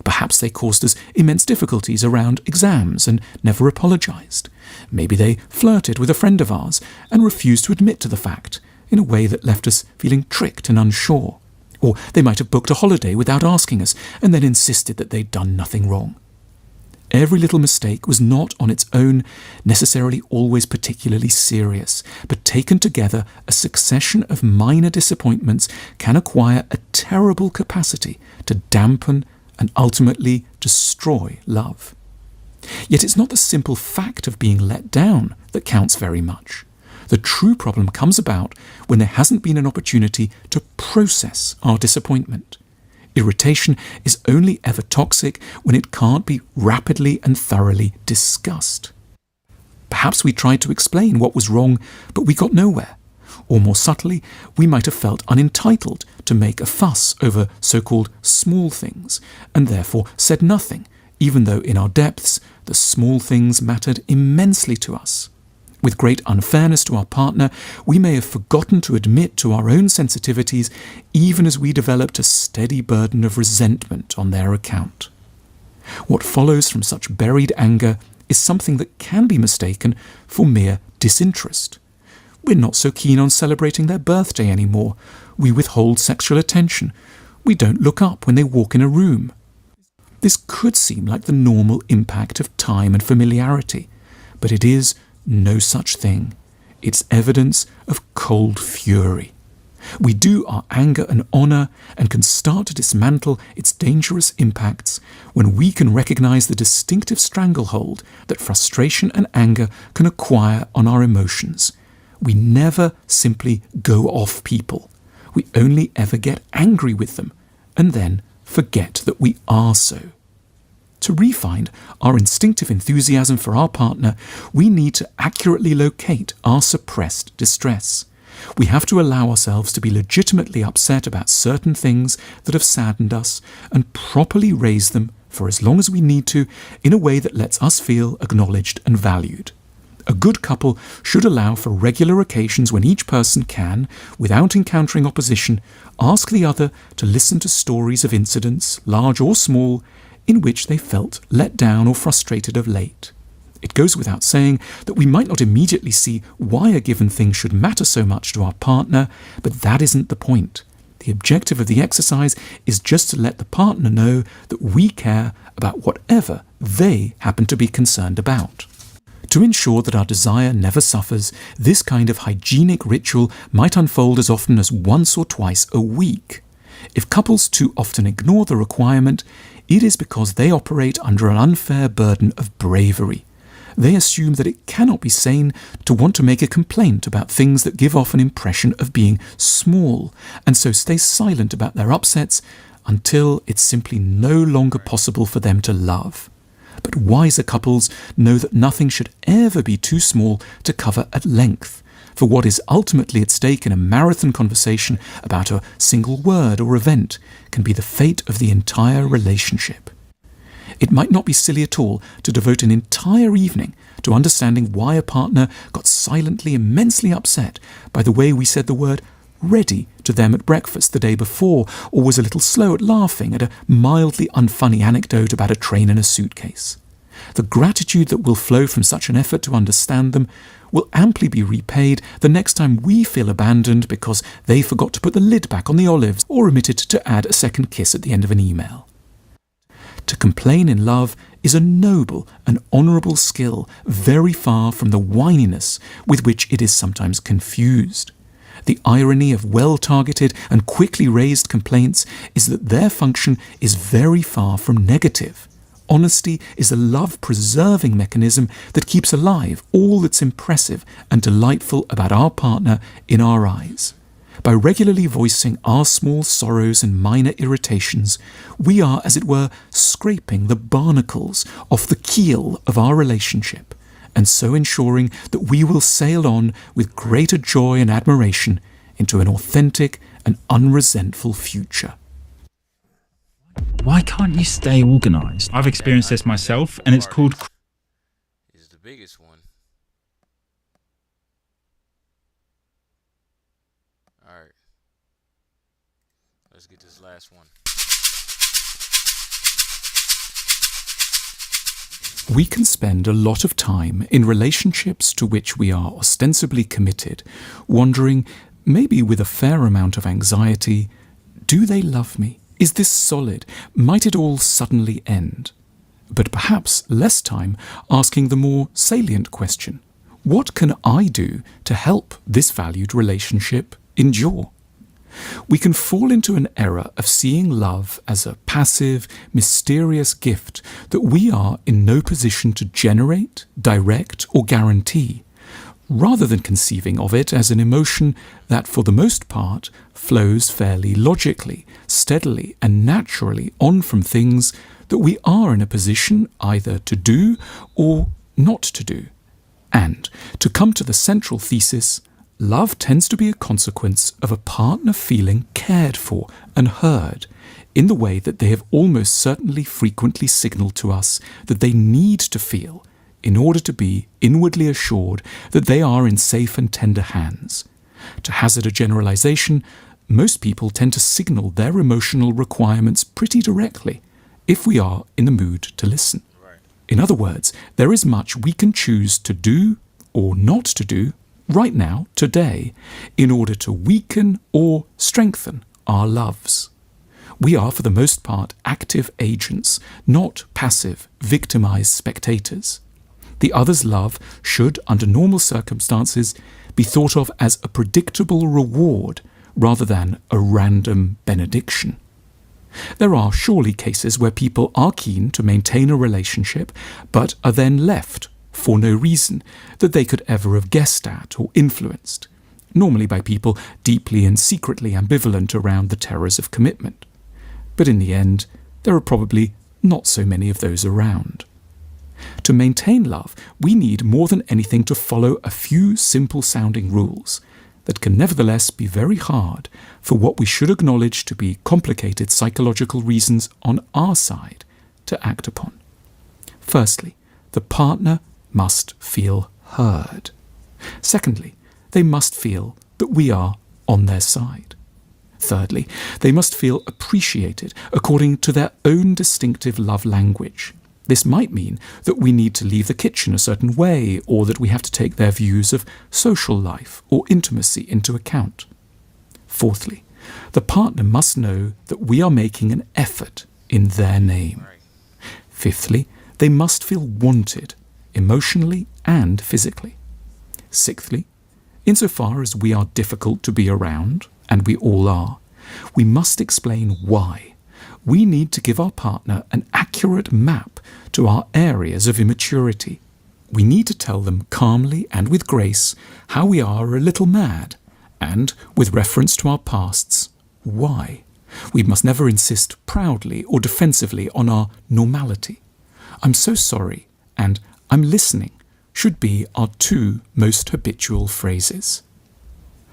S14: Perhaps they caused us immense difficulties around exams and never apologized. Maybe they flirted with a friend of ours and refused to admit to the fact in a way that left us feeling tricked and unsure. Or they might have booked a holiday without asking us and then insisted that they'd done nothing wrong. Every little mistake was not on its own necessarily always particularly serious, but taken together, a succession of minor disappointments can acquire a terrible capacity to dampen and ultimately destroy love. Yet it's not the simple fact of being let down that counts very much. The true problem comes about when there hasn't been an opportunity to process our disappointment. Irritation is only ever toxic when it can't be rapidly and thoroughly discussed. Perhaps we tried to explain what was wrong, but we got nowhere. Or more subtly, we might have felt unentitled to make a fuss over so-called small things, and therefore said nothing, even though in our depths the small things mattered immensely to us. With great unfairness to our partner, we may have forgotten to admit to our own sensitivities, even as we developed a steady burden of resentment on their account. What follows from such buried anger is something that can be mistaken for mere disinterest. We're not so keen on celebrating their birthday anymore. We withhold sexual attention. We don't look up when they walk in a room. This could seem like the normal impact of time and familiarity, but it is no such thing. It's evidence of cold fury. We do our anger an honour and can start to dismantle its dangerous impacts when we can recognise the distinctive stranglehold that frustration and anger can acquire on our emotions. We never simply go off people. We only ever get angry with them and then forget that we are so. To re-find our instinctive enthusiasm for our partner, we need to accurately locate our suppressed distress. We have to allow ourselves to be legitimately upset about certain things that have saddened us and properly raise them for as long as we need to in a way that lets us feel acknowledged and valued. A good couple should allow for regular occasions when each person can, without encountering opposition, ask the other to listen to stories of incidents, large or small, in which they felt let down or frustrated of late. It goes without saying that we might not immediately see why a given thing should matter so much to our partner, but that isn't the point. The objective of the exercise is just to let the partner know that we care about whatever they happen to be concerned about. To ensure that our desire never suffers, this kind of hygienic ritual might unfold as often as once or twice a week. If couples too often ignore the requirement, it is because they operate under an unfair burden of bravery. They assume that it cannot be sane to want to make a complaint about things that give off an impression of being small, and so stay silent about their upsets until it's simply no longer possible for them to love. But wiser couples know that nothing should ever be too small to cover at length, for what is ultimately at stake in a marathon conversation about a single word or event can be the fate of the entire relationship. It might not be silly at all to devote an entire evening to understanding why a partner got silently immensely upset by the way we said the word ready to them at breakfast the day before, or was a little slow at laughing at a mildly unfunny anecdote about a train and a suitcase. The gratitude that will flow from such an effort to understand them will amply be repaid the next time we feel abandoned because they forgot to put the lid back on the olives or omitted to add a second kiss at the end of an email. To complain in love is a noble and honourable skill, very far from the whininess with which it is sometimes confused. The irony of well-targeted and quickly raised complaints is that their function is very far from negative. Honesty is a love-preserving mechanism that keeps alive all that's impressive and delightful about our partner in our eyes. By regularly voicing our small sorrows and minor irritations, we are, as it were, scraping the barnacles off the keel of our relationship, and so ensuring that we will sail on with greater joy and admiration into an authentic and unresentful future.
S15: Why can't you stay organised? I've experienced this myself, and it's called...
S2: Is the biggest one. Alright. Let's get this last one.
S14: We can spend a lot of time in relationships to which we are ostensibly committed, wondering, maybe with a fair amount of anxiety, do they love me? Is this solid? Might it all suddenly end? but perhaps less time asking the more salient question: what can I do to help this valued relationship endure? We can fall into an error of seeing love as a passive, mysterious gift that we are in no position to generate, direct, or guarantee, rather than conceiving of it as an emotion that, for the most part, flows fairly logically, steadily, and naturally on from things that we are in a position either to do or not to do. And, to come to the central thesis, love tends to be a consequence of a partner feeling cared for and heard in the way that they have almost certainly frequently signalled to us that they need to feel in order to be inwardly assured that they are in safe and tender hands. To hazard a generalization, most people tend to signal their emotional requirements pretty directly if we are in the mood to listen. In other words, there is much we can choose to do or not to do right now, today, in order to weaken or strengthen our loves. We are, for the most part, active agents, not passive, victimized spectators. The other's love should, under normal circumstances, be thought of as a predictable reward rather than a random benediction. There are surely cases where people are keen to maintain a relationship, but are then left for no reason that they could ever have guessed at or influenced, normally by people deeply and secretly ambivalent around the terrors of commitment. But in the end, there are probably not so many of those around. To maintain love, we need more than anything to follow a few simple-sounding rules that can nevertheless be very hard for what we should acknowledge to be complicated psychological reasons on our side to act upon. Firstly, the partner must feel heard. Secondly, they must feel that we are on their side. Thirdly, they must feel appreciated according to their own distinctive love language. This might mean that we need to leave the kitchen a certain way, or that we have to take their views of social life or intimacy into account. Fourthly, the partner must know that we are making an effort in their name. Fifthly, they must feel wanted, emotionally and physically. Sixthly, insofar as we are difficult to be around, and we all are, we must explain why. We need to give our partner an accurate map to our areas of immaturity. We need to tell them calmly and with grace how we are a little mad, and, with reference to our pasts, why. We must never insist proudly or defensively on our normality. "I'm so sorry," and "I'm listening" should be our two most habitual phrases.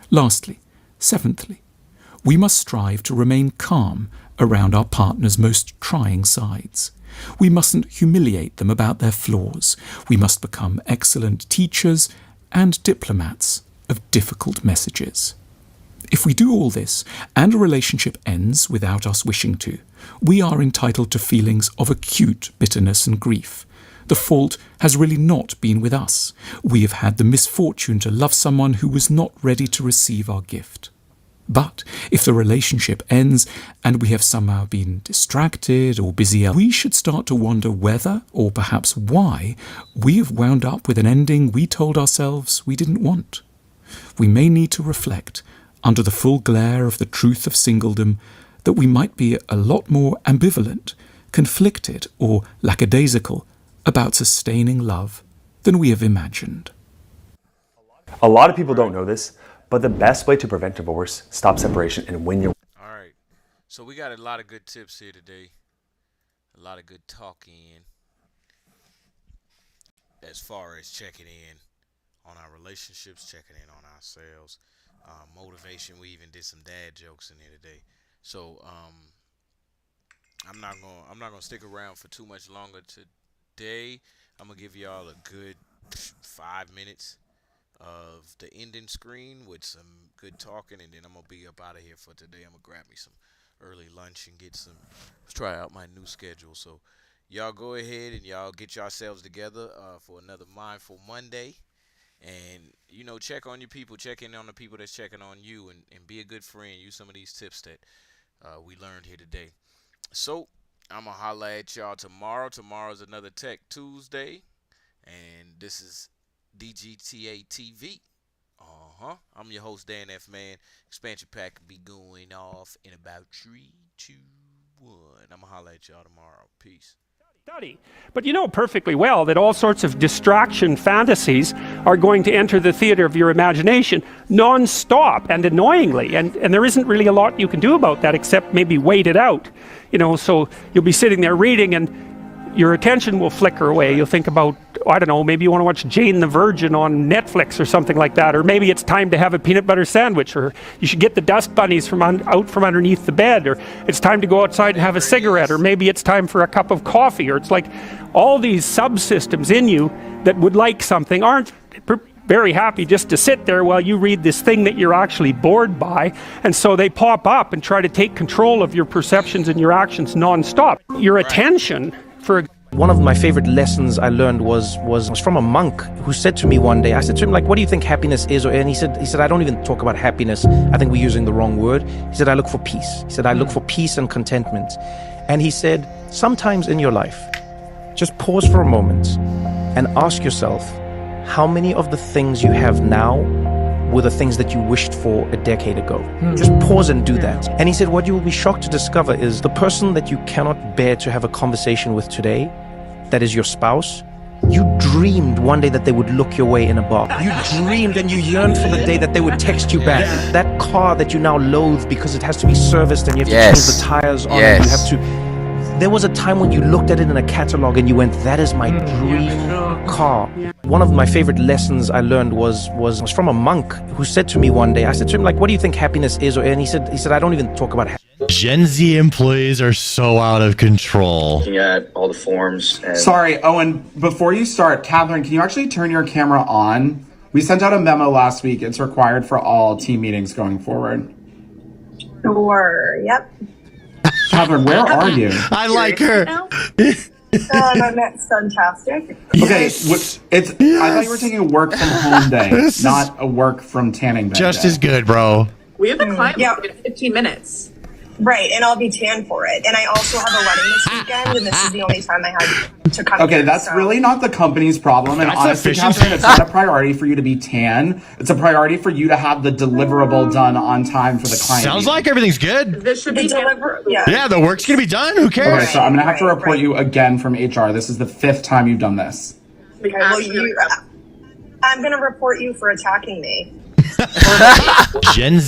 S14: Lastly, seventhly, we must strive to remain calm around our partner's most trying sides. We mustn't humiliate them about their flaws. We must become excellent teachers and diplomats of difficult messages. If we do all this, and a relationship ends without us wishing to, we are entitled to feelings of acute bitterness and grief. The fault has really not been with us. We have had the misfortune to love someone who was not ready to receive our gift. But if the relationship ends and we have somehow been distracted or busy elsewhere, we should start to wonder whether, or perhaps why, we have wound up with an ending we told ourselves we didn't want. We may need to reflect, under the full glare of the truth of singledom, that we might be a lot more ambivalent, conflicted, or lackadaisical about sustaining love than we have imagined.
S16: A lot of people don't know this, but the best way to prevent divorce, stop separation, and win your...
S2: All right. So we got a lot of good tips here today. A lot of good talking as far as checking in on our relationships, checking in on ourselves, motivation. We even did some dad jokes in here today. So I'm not gonna stick around for too much longer today. I'm gonna give y'all a good 5 minutes of the ending screen with some good talking, and then I'm gonna be up out of here for today. I'm gonna grab me some early lunch and try out my new schedule. So y'all go ahead and y'all get yourselves together for another Mindful Monday, and check on your people, check in on the people that's checking on you, and be a good friend. Use some of these tips that we learned here today. So I'm going to holla at y'all tomorrow. Tomorrow's another Tech Tuesday. And this is DGTA TV. I'm your host, Dan F. Man. Expansion Pack will be going off in about 3, 2, 1. I'm going to holla at y'all tomorrow. Peace.
S17: But you know perfectly well that all sorts of distraction fantasies are going to enter the theater of your imagination non-stop and annoyingly, and there isn't really a lot you can do about that except maybe wait it out. You know, so you'll be sitting there reading and your attention will flicker away. You'll think about, I don't know, maybe you want to watch Jane the Virgin on Netflix or something like that, or maybe it's time to have a peanut butter sandwich, or you should get the dust bunnies out from underneath the bed, or it's time to go outside and have a cigarette, or maybe it's time for a cup of coffee, or it's like all these subsystems in you that would like something aren't very happy just to sit there while you read this thing that you're actually bored by, and so they pop up and try to take control of your perceptions and your actions non-stop. Your attention
S18: One of my favorite lessons I learned was from a monk who said to me one day, I said to him, like, what do you think happiness is? And he said, I don't even talk about happiness. I think we're using the wrong word. He said, I look for peace. He said, I look for peace and contentment. And he said, sometimes in your life, just pause for a moment and ask yourself, how many of the things you have now were the things that you wished for a decade ago? Just pause and do that. And he said, what you will be shocked to discover is the person that you cannot bear to have a conversation with today, that is your spouse, you dreamed one day that they would look your way in a bar. You dreamed and you yearned for the day that they would text you back. That car that you now loathe because it has to be serviced and you have to change the tires on it. You have to... There was a time when you looked at it in a catalog and you went, that is my dream car. One of my favorite lessons I learned was from a monk who said to me one day, I said to him, like, what do you think happiness is? And he said, I don't even talk about happiness.
S19: Gen Z employees are so out of control.
S20: Looking at all the forms. And
S21: Sorry, Owen, before you start, Catherine, can you actually turn your camera on? We sent out a memo last week. It's required for all team meetings going forward.
S23: Sure, yep.
S21: Catherine, where are you?
S19: I like her.
S23: That's fantastic.
S21: Okay, I thought you were taking a work from home day, not a work from tanning bed
S19: Just
S21: day.
S19: as good, bro.
S23: We have a client in 15 minutes. Right, and I'll be tan for it. And I also have a wedding this weekend, and this is the only time I had to come.
S21: Okay, that's really not the company's problem. And
S19: That's
S21: honestly,
S19: efficiency.
S21: Catherine, it's not a priority for you to be tan. It's a priority for you to have the deliverable done on time for the client.
S19: Sounds like everything's good.
S23: This should be
S19: Yeah, the work's gonna be done. Who cares?
S21: Okay, so I'm gonna have to report you again from HR. This is the 5th time you've done this.
S23: Well, I'm going to report you for attacking me.
S19: Gen Z.